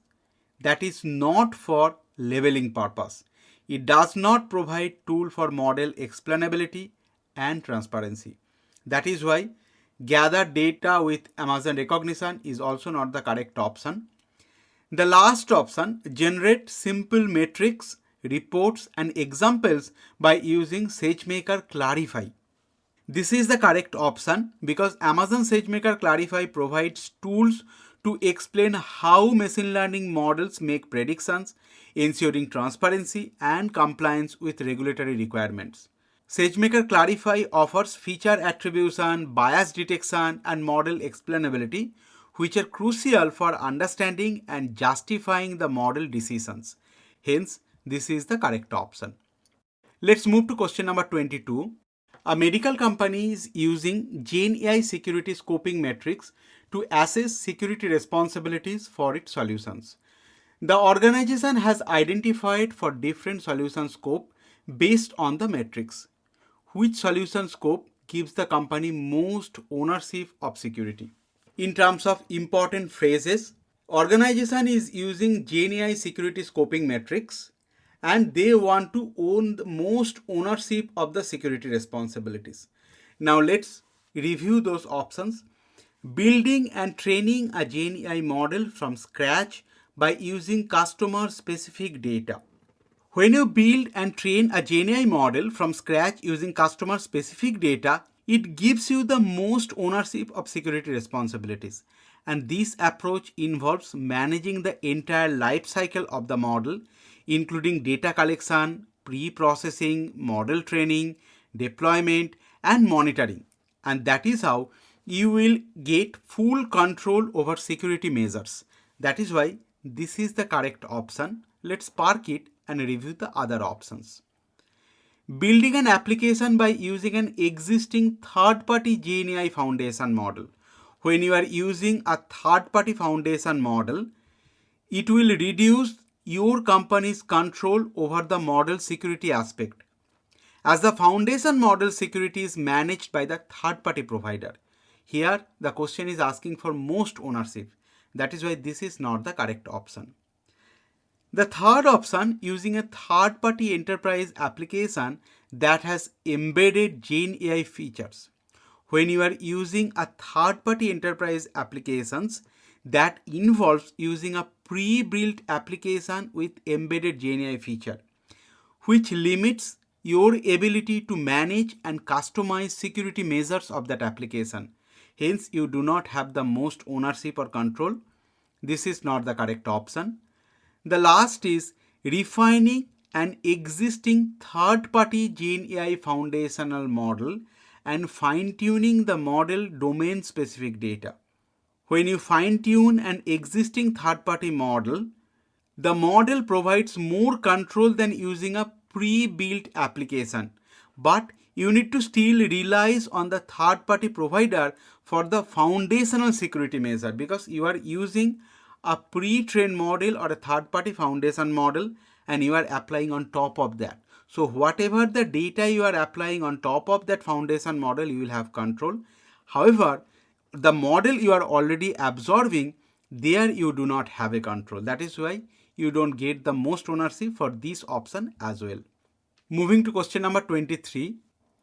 that is not for labeling purpose. It does not provide tool for model explainability and transparency. That is why gather data with Amazon Recognition is also not the correct option. The last option, generate simple metrics, reports and examples by using SageMaker Clarify. This is the correct option because Amazon SageMaker Clarify provides tools to explain how machine learning models make predictions, ensuring transparency and compliance with regulatory requirements. SageMaker Clarify offers feature attribution, bias detection, and model explainability, which are crucial for understanding and justifying the model decisions. Hence, this is the correct option. Let's move to question number 22. A medical company is using GenAI security scoping metrics to assess security responsibilities for its solutions. The organization has identified for different solution scope based on the metrics. Which solution scope gives the company most ownership of security? In terms of important phrases, organization is using GenAI security scoping metrics and they want to own the most ownership of the security responsibilities. Now let's review those options. Building and training a GenAI model from scratch by using customer specific data. When you build and train a GenAI model from scratch using customer specific data, it gives you the most ownership of security responsibilities. And this approach involves managing the entire life cycle of the model, including data collection, pre-processing, model training, deployment, and monitoring. And that is how you will get full control over security measures. That is why this is the correct option. Let's park it and review the other options. Building an application by using an existing third-party GenAI foundation model. When you are using a third-party foundation model, it will reduce your company's control over the model security aspect, as the foundation model security is managed by the third-party provider. Here, the question is asking for most ownership. That is why this is not the correct option. The third option, using a third-party enterprise application that has embedded GenAI features. When you are using a third-party enterprise applications that involves using a pre-built application with embedded GenAI feature, which limits your ability to manage and customize security measures of that application. Hence, you do not have the most ownership or control. This is not the correct option. The last is refining an existing third-party GenAI foundational model and fine-tuning the model domain-specific data. When you fine-tune an existing third-party model, the model provides more control than using a pre-built application, but you need to still rely on the third-party provider for the foundational security measure because you are using a pre-trained model or a third-party foundation model and you are applying on top of that. So whatever the data you are applying on top of that foundation model, you will have control. However, the model you are already absorbing, there you do not have a control. That is why you don't get the most ownership for this option as well. Moving to question number 23.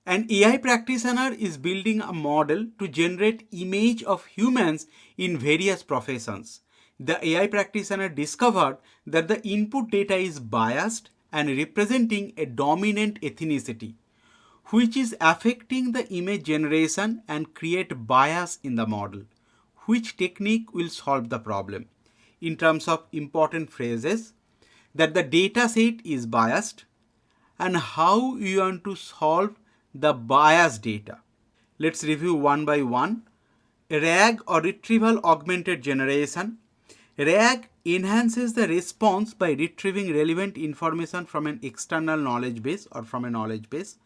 An AI practitioner is building a model to generate image of humans in various professions. The AI practitioner discovered that the input data is biased and representing a dominant ethnicity, which is affecting the image generation and create bias in the model. Which technique will solve the problem? In terms of important phrases, that the data set is biased and how you want to solve the bias data. Let's review one by one. RAG or Retrieval Augmented Generation. RAG enhances the response by retrieving relevant information from an external knowledge base or from a knowledge base,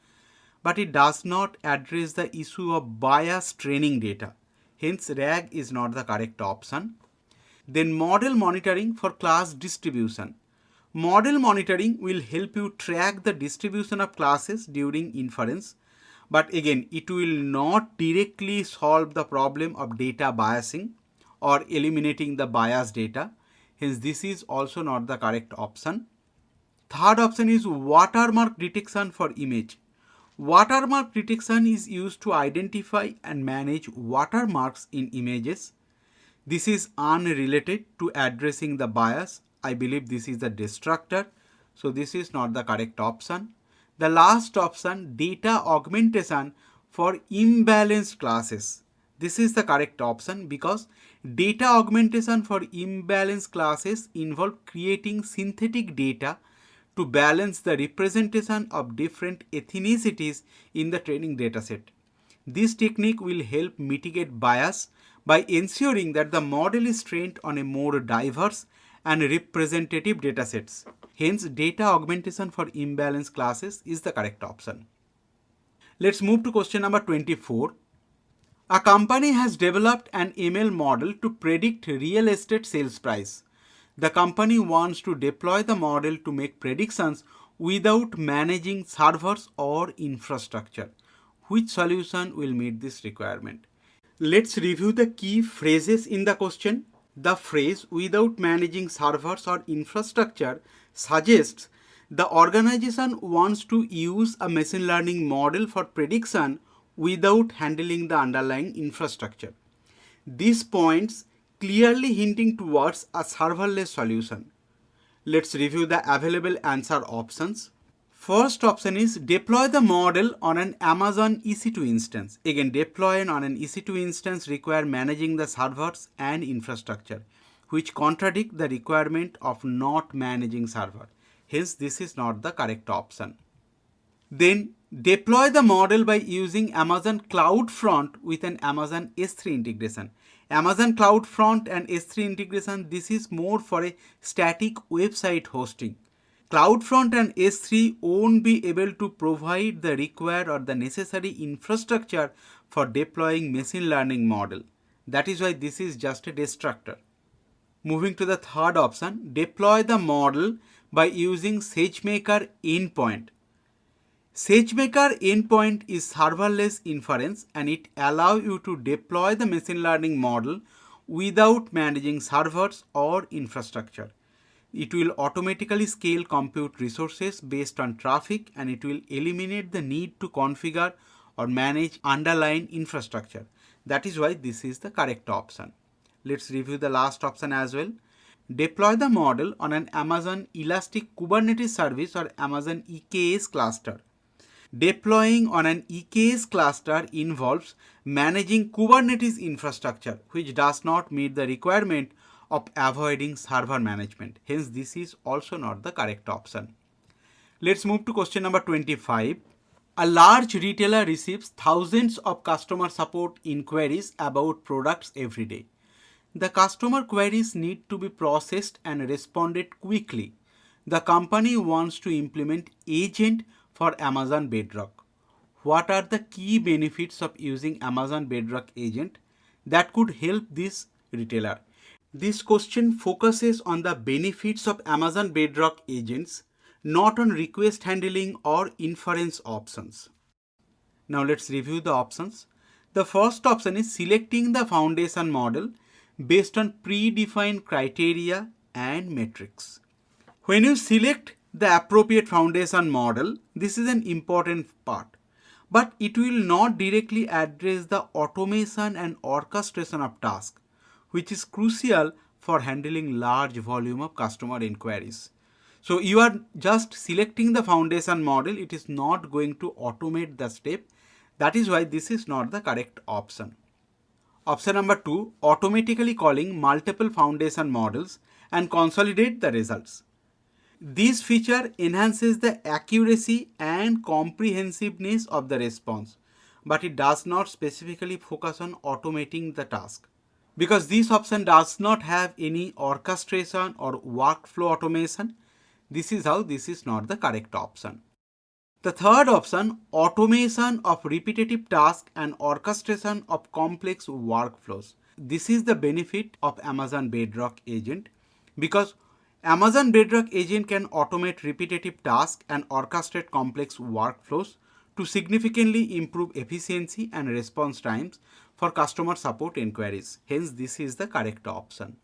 but it does not address the issue of bias training data. Hence, RAG is not the correct option. Then model monitoring for class distribution. Model monitoring will help you track the distribution of classes during inference, but again, it will not directly solve the problem of data biasing or eliminating the bias data. Hence, this is also not the correct option. Third option is watermark detection for image. Watermark detection is used to identify and manage watermarks in images. This is unrelated to addressing the bias. I believe this is the destructor. So this is not the correct option. The last option, data augmentation for imbalanced classes. This is the correct option because data augmentation for imbalanced classes involve creating synthetic data to balance the representation of different ethnicities in the training dataset. This technique will help mitigate bias by ensuring that the model is trained on a more diverse and representative datasets. Hence, data augmentation for imbalanced classes is the correct option. Let's move to question number 24. A company has developed an ML model to predict real estate sales price. The company wants to deploy the model to make predictions without managing servers or infrastructure. Which solution will meet this requirement? Let's review the key phrases in the question. The phrase without managing servers or infrastructure suggests the organization wants to use a machine learning model for prediction without handling the underlying infrastructure. These points clearly hinting towards a serverless solution. Let's review the available answer options. First option is deploy the model on an Amazon EC2 instance. Again, deploy on an EC2 instance require managing the servers and infrastructure, which contradict the requirement of not managing server. Hence, this is not the correct option. Then deploy the model by using Amazon CloudFront with an Amazon S3 integration. Amazon CloudFront and S3 integration, this is more for a static website hosting. CloudFront and S3 won't be able to provide the required or the necessary infrastructure for deploying machine learning model. That is why this is just a destructor. Moving to the third option, deploy the model by using SageMaker endpoint. SageMaker endpoint is serverless inference and it allows you to deploy the machine learning model without managing servers or infrastructure. It will automatically scale compute resources based on traffic and it will eliminate the need to configure or manage underlying infrastructure. That is why this is the correct option. Let's review the last option as well. Deploy the model on an Amazon Elastic Kubernetes service or Amazon EKS cluster. Deploying on an EKS cluster involves managing Kubernetes infrastructure, which does not meet the requirement of avoiding server management. Hence, this is also not the correct option. Let's move to question number 25. A large retailer receives thousands of customer support inquiries about products every day. The customer queries need to be processed and responded quickly. The company wants to implement agent for Amazon Bedrock. What are the key benefits of using Amazon Bedrock agent that could help this retailer? This question focuses on the benefits of Amazon Bedrock agents, not on request handling or inference options. Now let's review the options. The first option is selecting the foundation model based on predefined criteria and metrics. When you select the appropriate foundation model, this is an important part, but it will not directly address the automation and orchestration of tasks, which is crucial for handling large volume of customer inquiries. So you are just selecting the foundation model, it is not going to automate the step. That is why this is not the correct option. Option number 2, automatically calling multiple foundation models and consolidate the results. This feature enhances the accuracy and comprehensiveness of the response, but it does not specifically focus on automating the task. Because this option does not have any orchestration or workflow automation, this is how this is not the correct option. The third option, automation of repetitive tasks and orchestration of complex workflows. This is the benefit of Amazon Bedrock agent, because Amazon Bedrock agent can automate repetitive tasks and orchestrate complex workflows to significantly improve efficiency and response times for customer support inquiries. Hence, this is the correct option.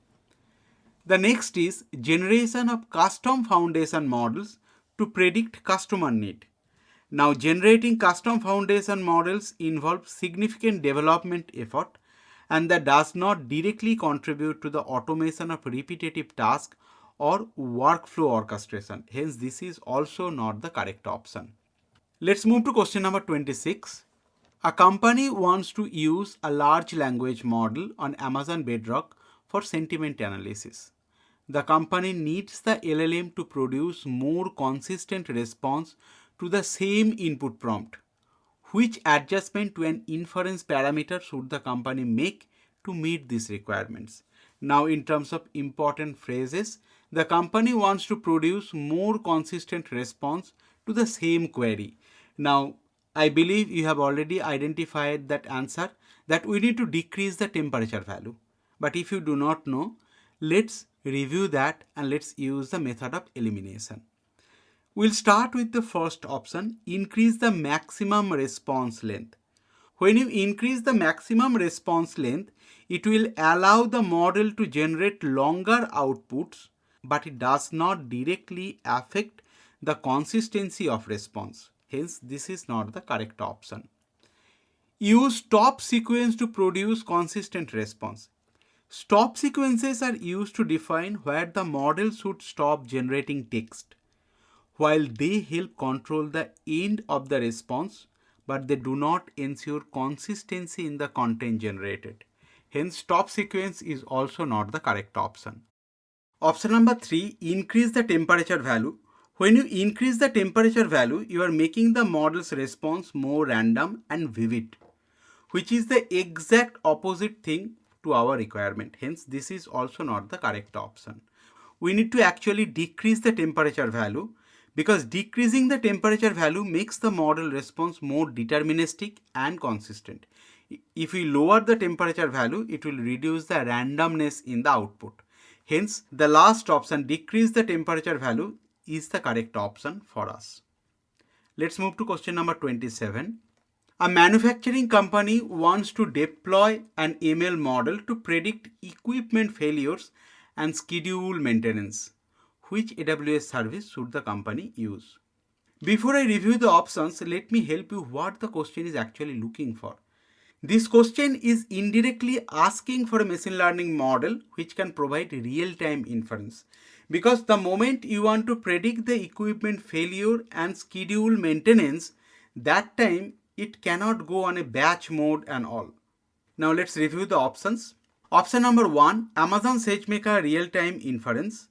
The next is generation of custom foundation models to predict customer need. Now, generating custom foundation models involves significant development effort and that does not directly contribute to the automation of repetitive tasks or workflow orchestration. Hence, this is also not the correct option. Let's move to question number 26. A company wants to use a large language model on Amazon Bedrock for sentiment analysis. The company needs the LLM to produce more consistent response to the same input prompt. Which adjustment to an inference parameter should the company make to meet these requirements? Now, in terms of important phrases, the company wants to produce more consistent response to the same query. Now, I believe you have already identified that answer, that we need to decrease the temperature value. But if you do not know, let's review that and let's use the method of elimination. We'll start with the first option, increase the maximum response length. When you increase the maximum response length, it will allow the model to generate longer outputs, but it does not directly affect the consistency of response. Hence, this is not the correct option. Use stop sequence to produce consistent response. Stop sequences are used to define where the model should stop generating text. While they help control the end of the response, but they do not ensure consistency in the content generated. Hence, stop sequence is also not the correct option. Option number 3, increase the temperature value. When you increase the temperature value, you are making the model's response more random and vivid, which is the exact opposite thing to our requirement. Hence, this is also not the correct option. We need to actually decrease the temperature value, because decreasing the temperature value makes the model response more deterministic and consistent. If we lower the temperature value, it will reduce the randomness in the output. Hence, the last option, decrease the temperature value, is the correct option for us. Let's move to question number 27. A manufacturing company wants to deploy an ML model to predict equipment failures and schedule maintenance. Which AWS service should the company use? Before I review the options, let me help you what the question is actually looking for. This question is indirectly asking for a machine learning model which can provide real-time inference. Because the moment you want to predict the equipment failure and schedule maintenance, that time it cannot go on a batch mode and all. Now let's review the options. Option number 1, Amazon SageMaker real-time inference.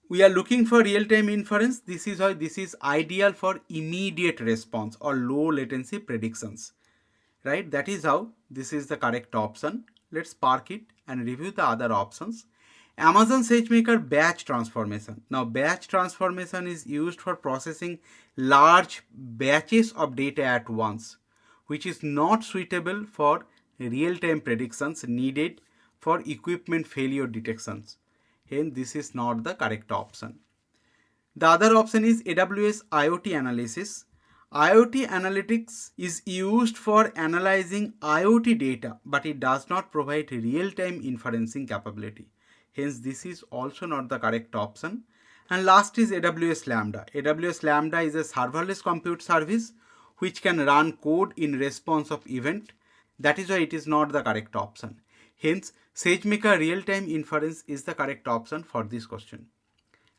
We are looking for real-time inference. This is why this is ideal for immediate response or low latency predictions. Right? That is how this is the correct option. Let's park it and review the other options. Amazon SageMaker batch transformation. Now, batch transformation is used for processing large batches of data at once, which is not suitable for real-time predictions needed for equipment failure detections. Hence, this is not the correct option. The other option is AWS IoT analysis. IoT analytics is used for analyzing IoT data, but it does not provide real-time inferencing capability. Hence, this is also not the correct option. And last is AWS Lambda. AWS Lambda is a serverless compute service which can run code in response of event. That is why it is not the correct option. Hence, SageMaker real-time inference is the correct option for this question.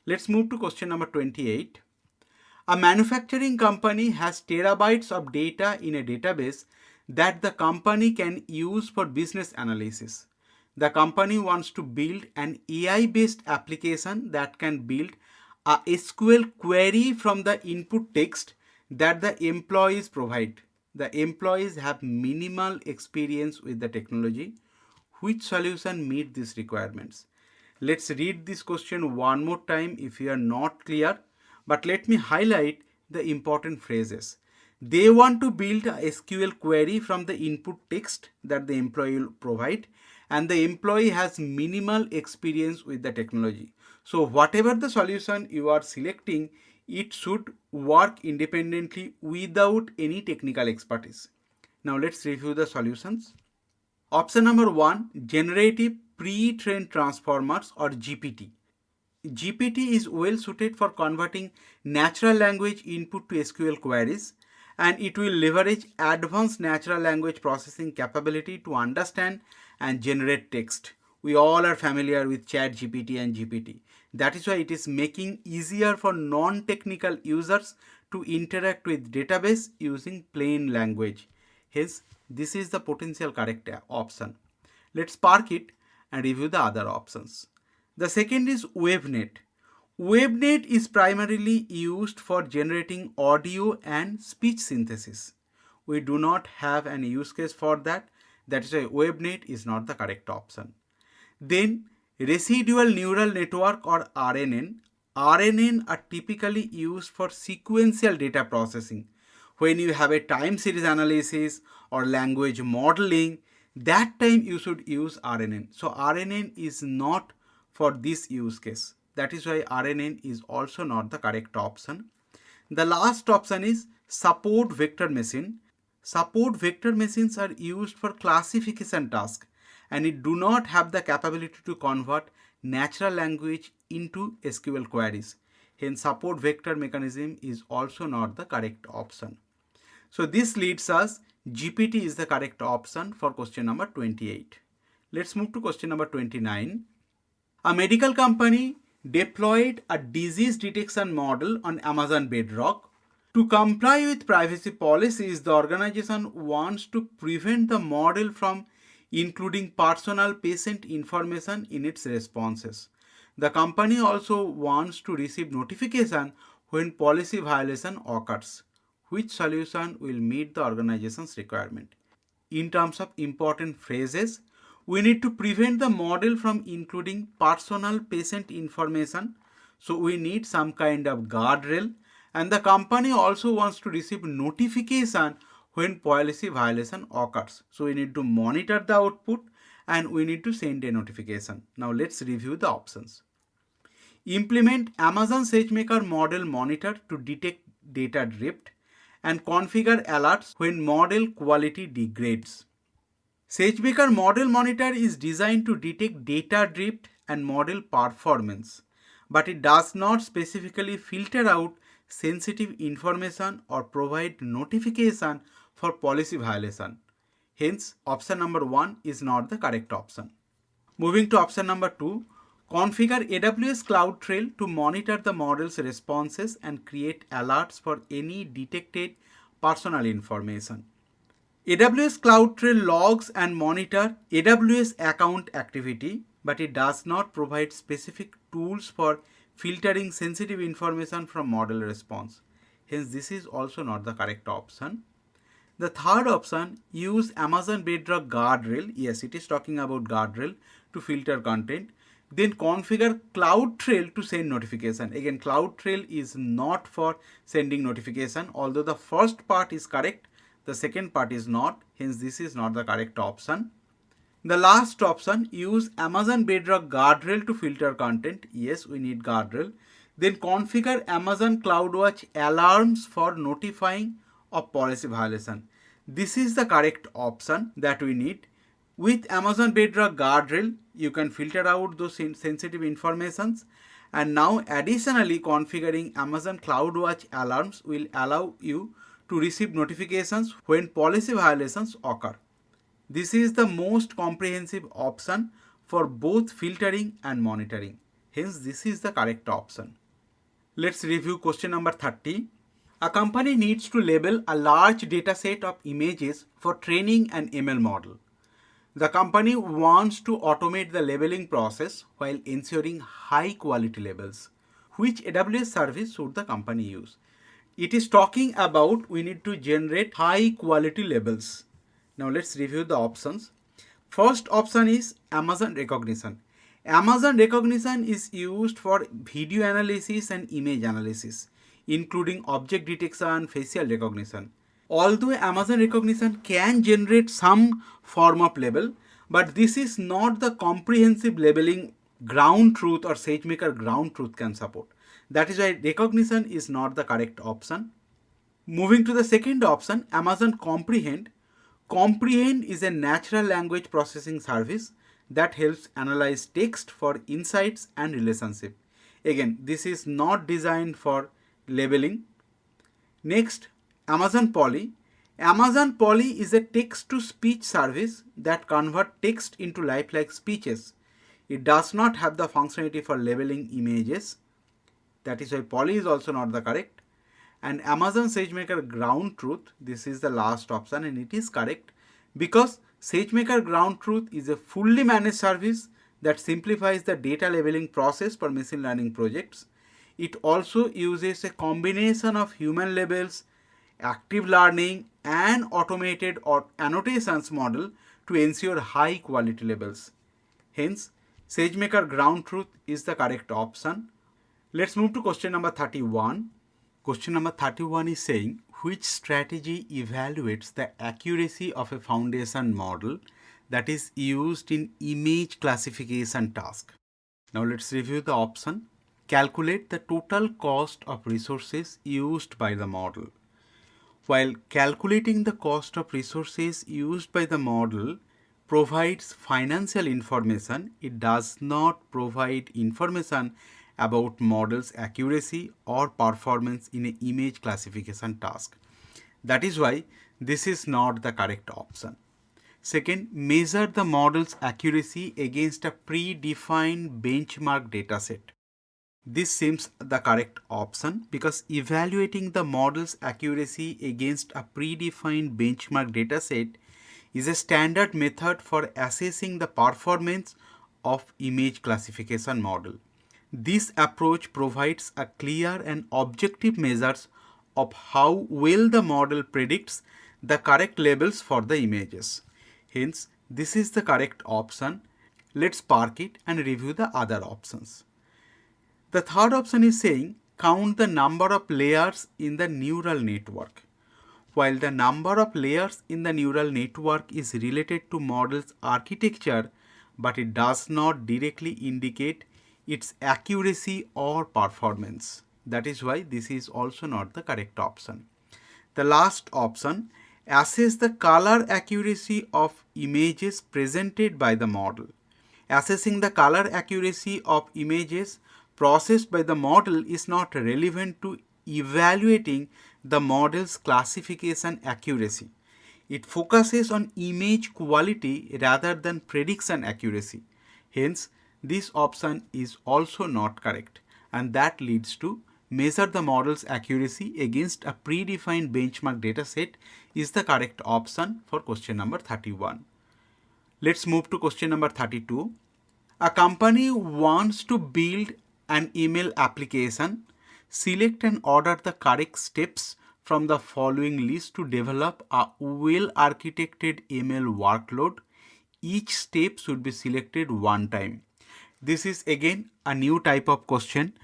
Let's move to question number 28. A manufacturing company has terabytes of data in a database that the company can use for business analysis. The company wants to build an AI-based application that can build a SQL query from the input text that the employees provide. The employees have minimal experience with the technology. Which solution meet these requirements? Let's read this question one more time if you are not clear, but let me highlight the important phrases. They want to build a SQL query from the input text that the employee will provide, and the employee has minimal experience with the technology. So whatever the solution you are selecting, it should work independently without any technical expertise. Now let's review the solutions. Option number 1, generative pre-trained transformers or GPT. GPT is well suited for converting natural language input to SQL queries, and it will leverage advanced natural language processing capability to understand and generate text. We all are familiar with ChatGPT and GPT. That is why it is making easier for non-technical users to interact with database using plain language. Hence, this is the potential correct option. Let's park it and review the other options. The second is WaveNet. WaveNet is primarily used for generating audio and speech synthesis. We do not have any use case for that. That is why WaveNet is not the correct option. Then residual neural network or RNN. RNN are typically used for sequential data processing. When you have a time series analysis or language modeling, that time you should use RNN. So RNN is not for this use case. That is why RNN is also not the correct option. The last option is support vector machine. Support vector machines are used for classification tasks, and it do not have the capability to convert natural language into SQL queries. Hence, support vector mechanism is also not the correct option. So this leads us GPT is the correct option for question number 28. Let's move to question number 29. A medical company deployed a disease detection model on Amazon Bedrock. To comply with privacy policies, the organization wants to prevent the model from including personal patient information in its responses. The company also wants to receive notification when policy violation occurs. Which solution will meet the organization's requirement? In terms of important phrases, we need to prevent the model from including personal patient information. So we need some kind of guardrail, and the company also wants to receive notification when policy violation occurs. So we need to monitor the output and we need to send a notification. Now let's review the options. Implement Amazon SageMaker model monitor to detect data drift and configure alerts when model quality degrades. SageMaker model monitor is designed to detect data drift and model performance, but it does not specifically filter out sensitive information or provide notification for policy violation. Hence, option number 1 is not the correct option. Moving to option number 2, configure AWS CloudTrail to monitor the model's responses and create alerts for any detected personal information. AWS CloudTrail logs and monitor AWS account activity, but it does not provide specific tools for filtering sensitive information from model response. Hence, this is also not the correct option. The third option, use Amazon Bedrock guardrail. Yes, it is talking about guardrail to filter content. Then configure CloudTrail to send notification. Again, CloudTrail is not for sending notification. Although the first part is correct, the second part is not. Hence, this is not the correct option. The last option, use Amazon Bedrock guardrail to filter content. Yes, we need guardrail. Then configure Amazon CloudWatch alarms for notifying of policy violation. This is the correct option that we need. With Amazon Bedrock guardrail, you can filter out those sensitive informations. And now additionally, configuring Amazon CloudWatch alarms will allow you to receive notifications when policy violations occur. This is the most comprehensive option for both filtering and monitoring. Hence, this is the correct option. Let's review question number 30. A company needs to label a large data set of images for training an ML model. The company wants to automate the labeling process while ensuring high quality labels. which AWS service should the company use? It is talking about we need to generate high quality labels. Now let's review the options. First option is Amazon recognition. Amazon recognition is used for video analysis and image analysis, including object detection, facial recognition. Although Amazon recognition can generate some form of label, but this is not the comprehensive labeling ground truth or SageMaker ground truth can support. That is why recognition is not the correct option. Moving to the second option, Amazon Comprehend. Comprehend is a natural language processing service that helps analyze text for insights and relationship. Again, this is not designed for labeling. Next, Amazon Poly. Amazon Poly is a text-to-speech service that converts text into lifelike speeches. It does not have the functionality for labeling images. That is why Poly is also not the correct. And Amazon SageMaker Ground Truth, this is the last option and it is correct because SageMaker Ground Truth is a fully managed service that simplifies the data labeling process for machine learning projects. It also uses a combination of human labels, active learning and automated or annotations model to ensure high quality labels. Hence, SageMaker Ground Truth is the correct option. Let's move to question number 31. Question number 31 is saying which strategy evaluates the accuracy of a foundation model that is used in image classification task. Now let's review the option. Calculate the total cost of resources used by the model. While calculating the cost of resources used by the model provides financial information, it does not provide information about model's accuracy or performance in an image classification task. That is why this is not the correct option. Second, measure the model's accuracy against a predefined benchmark dataset. This seems the correct option because evaluating the model's accuracy against a predefined benchmark dataset is a standard method for assessing the performance of image classification model. This approach provides a clear and objective measures of how well the model predicts the correct labels for the images. Hence, this is the correct option. Let's park it and review the other options. The third option is saying count the number of layers in the neural network. While the number of layers in the neural network is related to model's architecture, but it does not directly indicate its accuracy or performance. That is why this is also not the correct option. The last option, assess the color accuracy of images presented by the model. Assessing the color accuracy of images processed by the model is not relevant to evaluating the model's classification accuracy. It focuses on image quality rather than prediction accuracy. Hence, this option is also not correct, and that leads to measure the model's accuracy against a predefined benchmark dataset is the correct option for question number 31. Let's move to question number 32. A company wants to build an email application. Select and order the correct steps from the following list to develop a well-architected ML workload. Each step should be selected one time. This is again a new type of question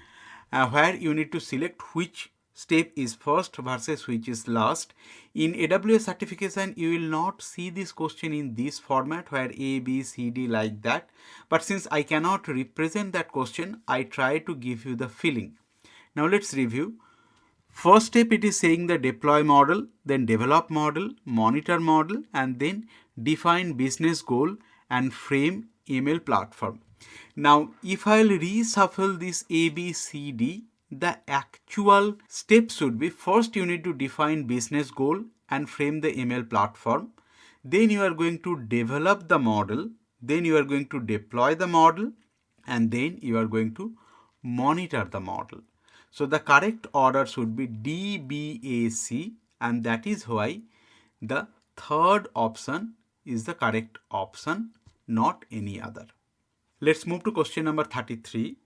where you need to select which step is first versus which is last. In AWS certification, you will not see this question in this format where A, B, C, D like that. But since I cannot represent that question, I try to give you the feeling. Now let's review. First step, it is saying the deploy model, then develop model, monitor model, and then define business goal and frame ML platform. Now, if I'll reshuffle this A, B, C, D, the actual steps should be first you need to define business goal and frame the ML platform. Then you are going to develop the model. Then you are going to deploy the model. And then you are going to monitor the model. So the correct order should be D, B, A, C, and that is why the third option is the correct option, not any other. Let's move to question number 33.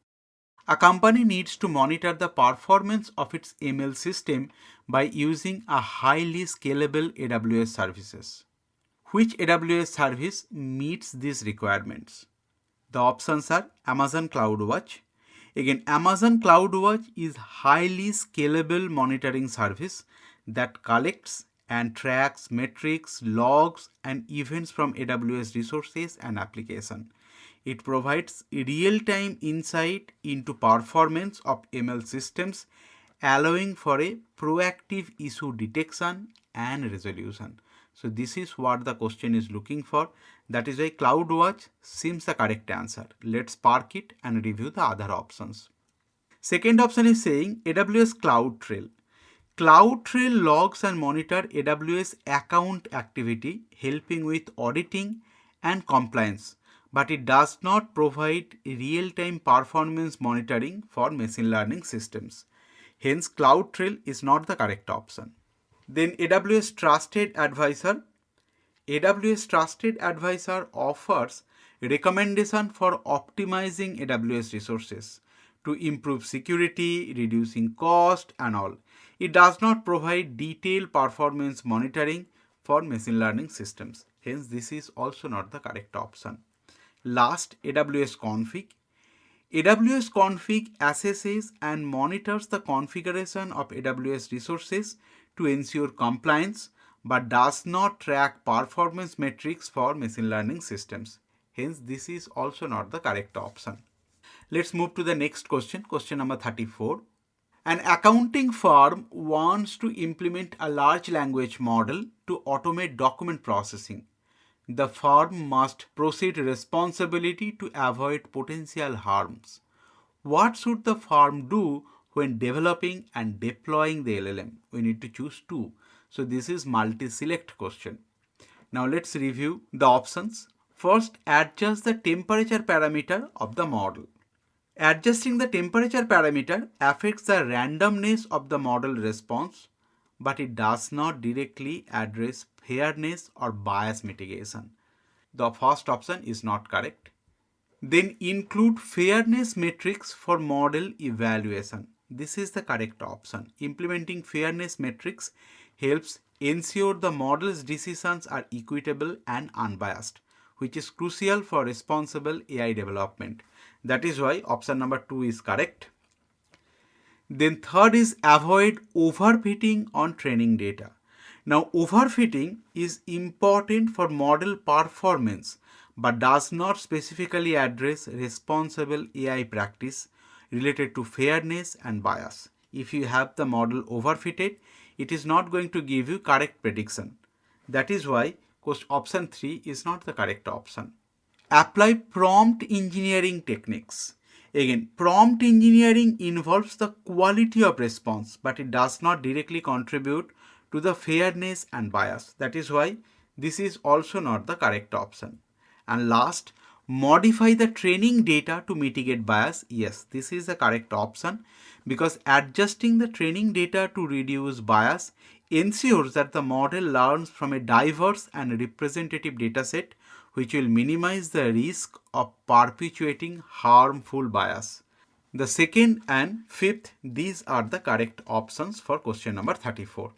A company needs to monitor the performance of its ML system by using a highly scalable AWS services. Which AWS service meets these requirements? The options are Amazon CloudWatch. Again, Amazon CloudWatch is highly scalable monitoring service that collects and tracks metrics, logs, and events from AWS resources and application. It provides real-time insight into performance of ML systems, allowing for a proactive issue detection and resolution. So this is what the question is looking for. That is why CloudWatch seems the correct answer. Let's park it and review the other options. Second option is saying AWS CloudTrail. CloudTrail logs and monitor AWS account activity, helping with auditing and compliance, but it does not provide real-time performance monitoring for machine learning systems. Hence, CloudTrail is not the correct option. Then AWS Trusted Advisor. AWS Trusted Advisor offers recommendation for optimizing AWS resources to improve security, reducing cost and all. It does not provide detailed performance monitoring for machine learning systems. Hence, this is also not the correct option. Last, AWS Config. AWS Config assesses and monitors the configuration of AWS resources to ensure compliance but does not track performance metrics for machine learning systems. Hence, this is also not the correct option. Let's move to the next question, question number 34. An accounting firm wants to implement a large language model to automate document processing. The firm must proceed responsibly to avoid potential harms. What should the firm do when developing and deploying the LLM? We need to choose two. So this is multi-select question. Now let's review the options. First, adjust the temperature parameter of the model. Adjusting the temperature parameter affects the randomness of the model response, but it does not directly address fairness or bias mitigation. The first option is not correct. Then include fairness metrics for model evaluation. This is the correct option. Implementing fairness metrics helps ensure the model's decisions are equitable and unbiased, which is crucial for responsible AI development. That is why option number 2 is correct. Then third is avoid overfitting on training data. Now overfitting is important for model performance but does not specifically address responsible AI practice related to fairness and bias. If you have the model overfitted, it is not going to give you correct prediction. That is why option 3 is not the correct option. Apply prompt engineering techniques. Again, prompt engineering involves the quality of response, but it does not directly contribute to the fairness and bias. That is why this is also not the correct option. And last, modify the training data to mitigate bias. Yes, this is the correct option because adjusting the training data to reduce bias ensures that the model learns from a diverse and representative dataset, which will minimize the risk of perpetuating harmful bias. The second and fifth, these are the correct options for question number 34.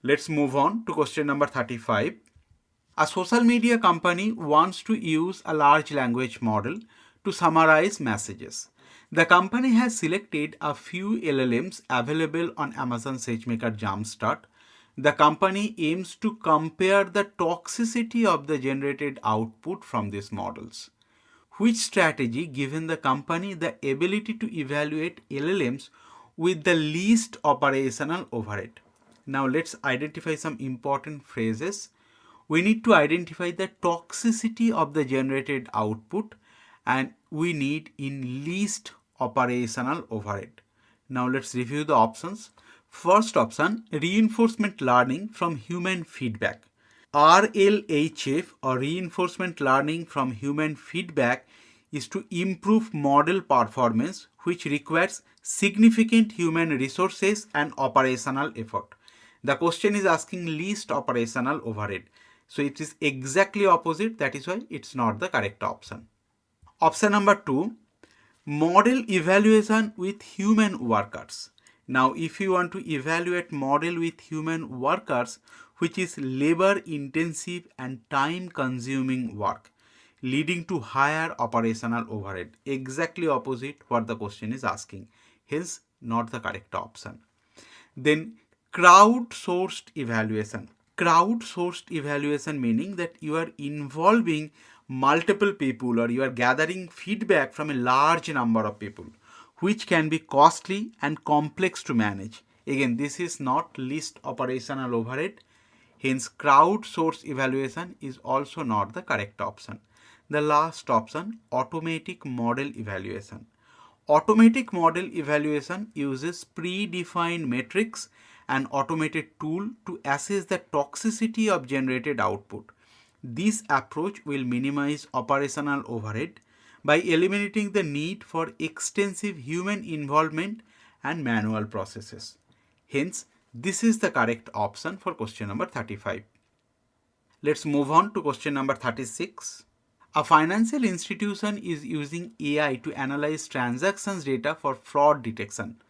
Let's move on to question number 35. A social media company wants to use a large language model to summarize messages. The company has selected a few LLMs available on Amazon SageMaker Jumpstart. The company aims to compare the toxicity of the generated output from these models. Which strategy given the company the ability to evaluate LLMs with the least operational overhead? Now let's identify some important phrases. We need to identify the toxicity of the generated output and we need in least operational overhead. Now let's review the options. First option, reinforcement learning from human feedback. RLHF or reinforcement learning from human feedback is to improve model performance, which requires significant human resources and operational effort. The question is asking least operational overhead. So it is exactly opposite. That is why it's not the correct option. Option number 2, Model evaluation with human workers. Now, if you want to evaluate model with human workers, which is labor intensive and time consuming work, leading to higher operational overhead. Exactly opposite what the question is asking. Hence, not the correct option. Then crowdsourced evaluation. Crowdsourced evaluation meaning that you are involving multiple people or you are gathering feedback from a large number of people, which can be costly and complex to manage. Again, this is not least operational overhead. Hence, crowdsourced evaluation is also not the correct option. The last option, automatic model evaluation. Automatic model evaluation uses predefined metrics and automated tool to assess the toxicity of generated output. This approach will minimize operational overhead by eliminating the need for extensive human involvement and manual processes. Hence, this is the correct option for question number 35. Let's move on to question number 36. A financial institution is using AI to analyze transactions data for fraud detection.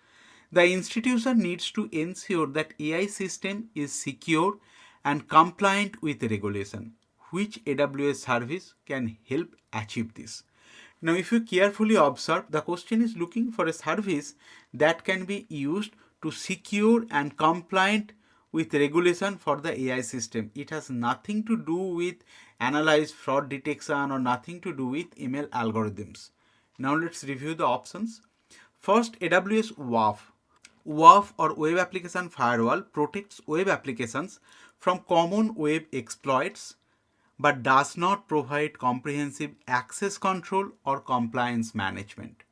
The institution needs to ensure that AI system is secure and compliant with regulation. Which AWS service can help achieve this? Now, if you carefully observe, the question is looking for a service that can be used to secure and compliant with regulation for the AI system. It has nothing to do with analyze fraud detection or nothing to do with ML algorithms. Now let's review the options. First, AWS WAF. WAF or Web Application Firewall protects web applications from common web exploits but does not provide comprehensive access control or compliance management.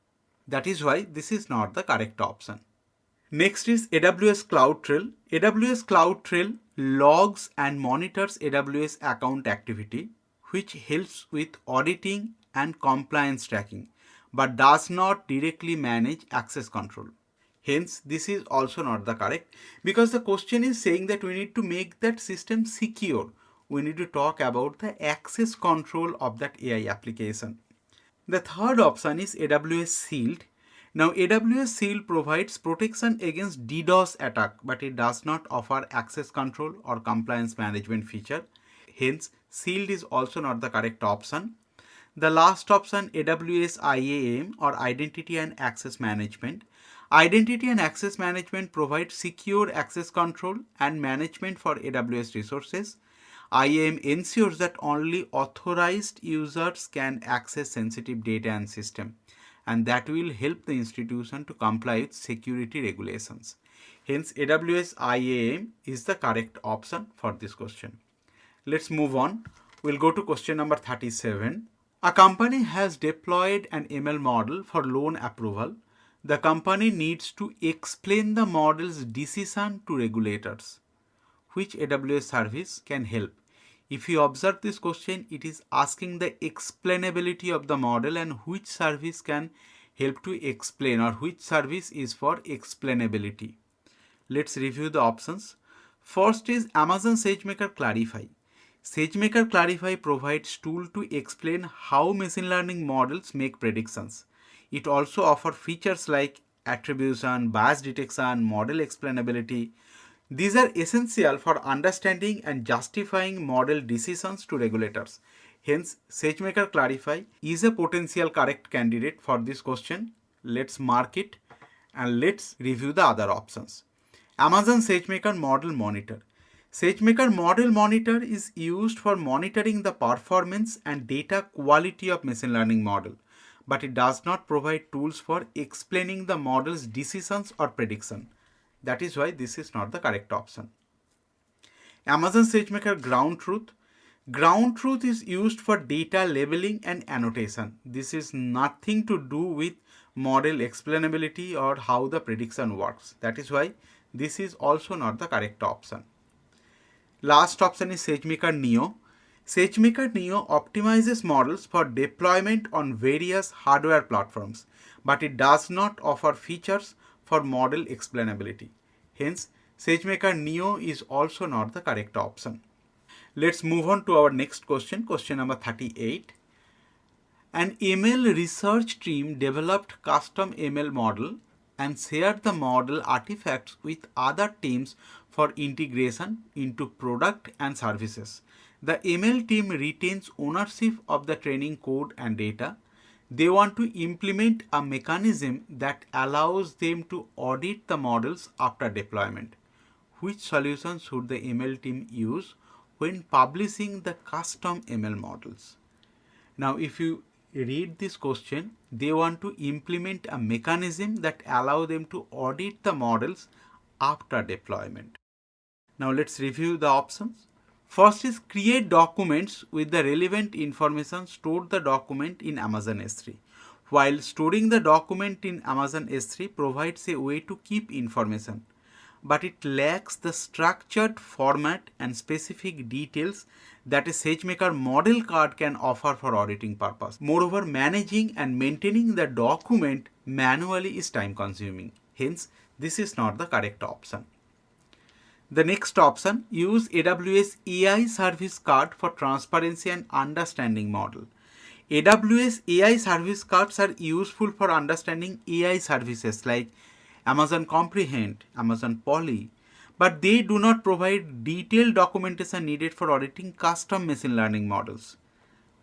That is why this is not the correct option. Next is AWS CloudTrail. AWS CloudTrail logs and monitors AWS account activity, which helps with auditing and compliance tracking, but does not directly manage access control. Hence, this is also not the correct because the question is saying that we need to make that system secure. We need to talk about the access control of that AI application. The third option is AWS Shield. Now, AWS Shield provides protection against DDoS attack, but it does not offer access control or compliance management feature. Hence, Shield is also not the correct option. The last option, AWS IAM or Identity and Access Management. Identity and Access Management provides secure access control and management for AWS resources. IAM ensures that only authorized users can access sensitive data and system, and that will help the institution to comply with security regulations. Hence, AWS IAM is the correct option for this question. Let's move on. We'll go to question number 37. A company has deployed an ML model for loan approval. The company needs to explain the model's decision to regulators. Which AWS service can help? If you observe this question, it is asking the explainability of the model and which service can help to explain or which service is for explainability. Let's review the options. First is Amazon SageMaker Clarify. SageMaker Clarify provides tool to explain how machine learning models make predictions. It also offers features like attribution, bias detection, model explainability. These are essential for understanding and justifying model decisions to regulators. Hence, SageMaker Clarify is a potential correct candidate for this question. Let's mark it and let's review the other options. Amazon SageMaker Model Monitor. SageMaker Model Monitor is used for monitoring the performance and data quality of machine learning model, but it does not provide tools for explaining the model's decisions or prediction. That is why this is not the correct option. Amazon SageMaker Ground Truth. Ground truth is used for data labeling and annotation. This is nothing to do with model explainability or how the prediction works. That is why this is also not the correct option. Last option is SageMaker Neo. SageMaker Neo optimizes models for deployment on various hardware platforms, but it does not offer features for model explainability. Hence, SageMaker Neo is also not the correct option. Let's move on to our next question, question number 38. An ML research team developed custom ML model and shared the model artifacts with other teams for integration into product and services. The ML team retains ownership of the training code and data. They want to implement a mechanism that allows them to audit the models after deployment. Which solution should the ML team use when publishing the custom ML models? Now, if you read this question, they want to implement a mechanism that allow them to audit the models after deployment. Now, let's review the options. First is create documents with the relevant information. Store the document in Amazon S3. While storing the document in Amazon S3 provides a way to keep information, but it lacks the structured format and specific details that a SageMaker model card can offer for auditing purpose. Moreover, managing and maintaining the document manually is time consuming. Hence, this is not the correct option. The next option, use AWS AI Service Card for transparency and understanding model. AWS AI Service Cards are useful for understanding AI services like Amazon Comprehend, Amazon Poly, but they do not provide detailed documentation needed for auditing custom machine learning models.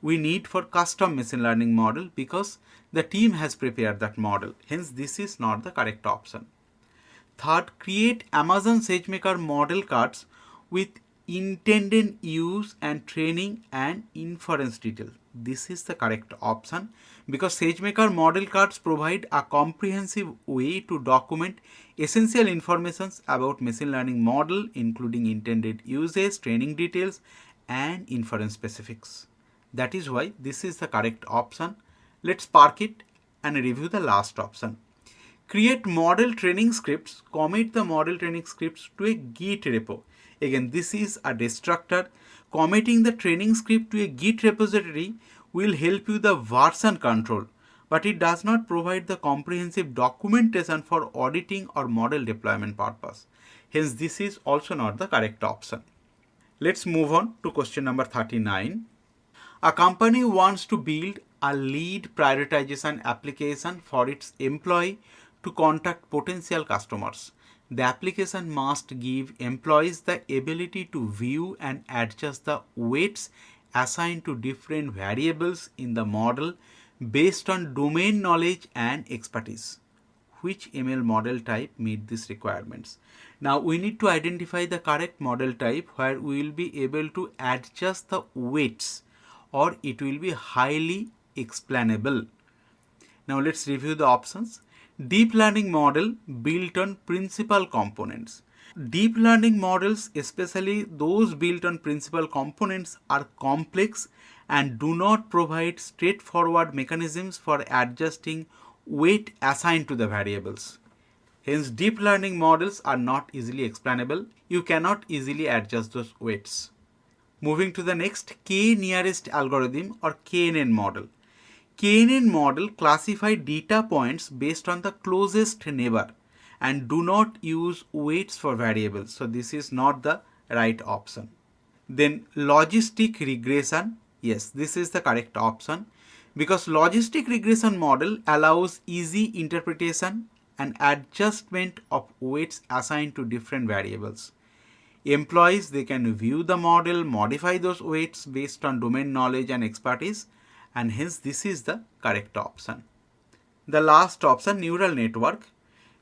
We need for custom machine learning model because the team has prepared that model. Hence, this is not the correct option. Third, create Amazon SageMaker model cards with intended use and training and inference detail. This is the correct option because SageMaker model cards provide a comprehensive way to document essential information about machine learning model, including intended uses, training details, and inference specifics. That is why this is the correct option. Let's park it and review the last option. Create model training scripts, commit the model training scripts to a Git repo. Again, this is a destructor. Committing the training script to a Git repository will help you the version control, but it does not provide the comprehensive documentation for auditing or model deployment purpose. Hence, this is also not the correct option. Let's move on to question number 39. A company wants to build a lead prioritization application for its employee to contact potential customers. The application must give employees the ability to view and adjust the weights assigned to different variables in the model based on domain knowledge and expertise. Which ML model type meet these requirements? Now we need to identify the correct model type where we will be able to adjust the weights, or it will be highly explainable. Now let's review the options. Deep learning model built on principal components. Deep learning models, especially those built on principal components, are complex and do not provide straightforward mechanisms for adjusting weight assigned to the variables. Hence, deep learning models are not easily explainable. You cannot easily adjust those weights. Moving to the next, K-nearest algorithm or KNN model. KNN model classify data points based on the closest neighbor and do not use weights for variables. So this is not the right option. Then logistic regression. Yes, this is the correct option because logistic regression model allows easy interpretation and adjustment of weights assigned to different variables. Employees, they can view the model, modify those weights based on domain knowledge and expertise, and hence this is the correct option. The last option, neural network.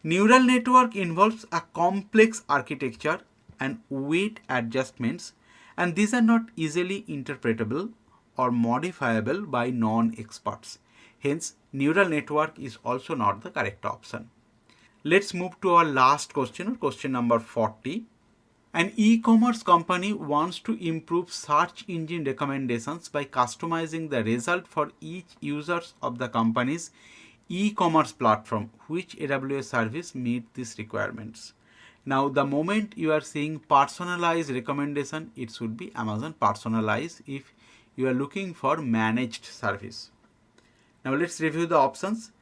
Neural network involves a complex architecture and weight adjustments, and these are not easily interpretable or modifiable by non-experts. Hence, neural network is also not the correct option. Let's move to our last question, question number 40. An e-commerce company wants to improve search engine recommendations by customizing the result for each user of the company's e-commerce platform. Which AWS service meet these requirements? Now, the moment you are seeing personalized recommendation, it should be Amazon Personalize if you are looking for managed service. Now, let's review the options.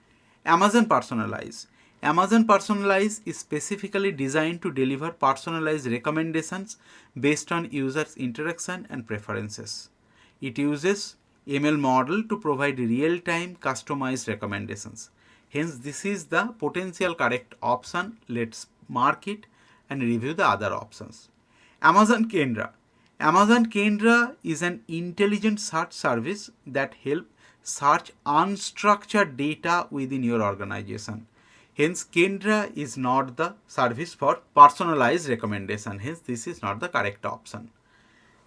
Amazon Personalize. Amazon Personalize is specifically designed to deliver personalized recommendations based on users' interaction and preferences. It uses ML model to provide real-time customized recommendations. Hence, this is the potential correct option. Let's mark it and review the other options. Amazon Kendra. Amazon Kendra is an intelligent search service that helps search unstructured data within your organization. Hence, Kendra is not the service for personalized recommendation. Hence, this is not the correct option.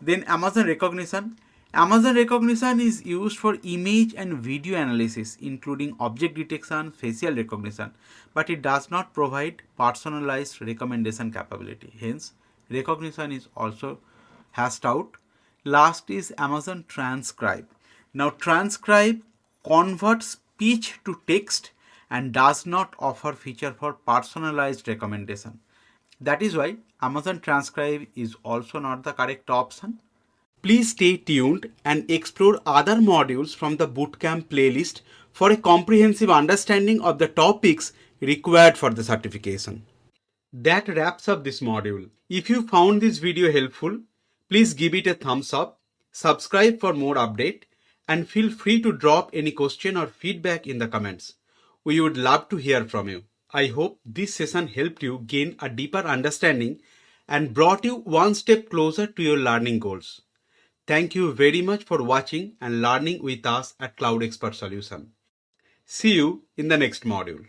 Then Amazon Recognition. Amazon Recognition is used for image and video analysis, including object detection, facial recognition, but it does not provide personalized recommendation capability. Hence, recognition is also hashed out. Last is Amazon Transcribe. Now, Transcribe converts speech to text and does not offer feature for personalized recommendation. That is why Amazon Transcribe is also not the correct option. Please stay tuned and explore other modules from the Bootcamp playlist for a comprehensive understanding of the topics required for the certification. That wraps up this module. If you found this video helpful, please give it a thumbs up, subscribe for more update, and feel free to drop any question or feedback in the comments. We would love to hear from you. I hope this session helped you gain a deeper understanding and brought you one step closer to your learning goals. Thank you very much for watching and learning with us at Cloud Expert Solution. See you in the next module.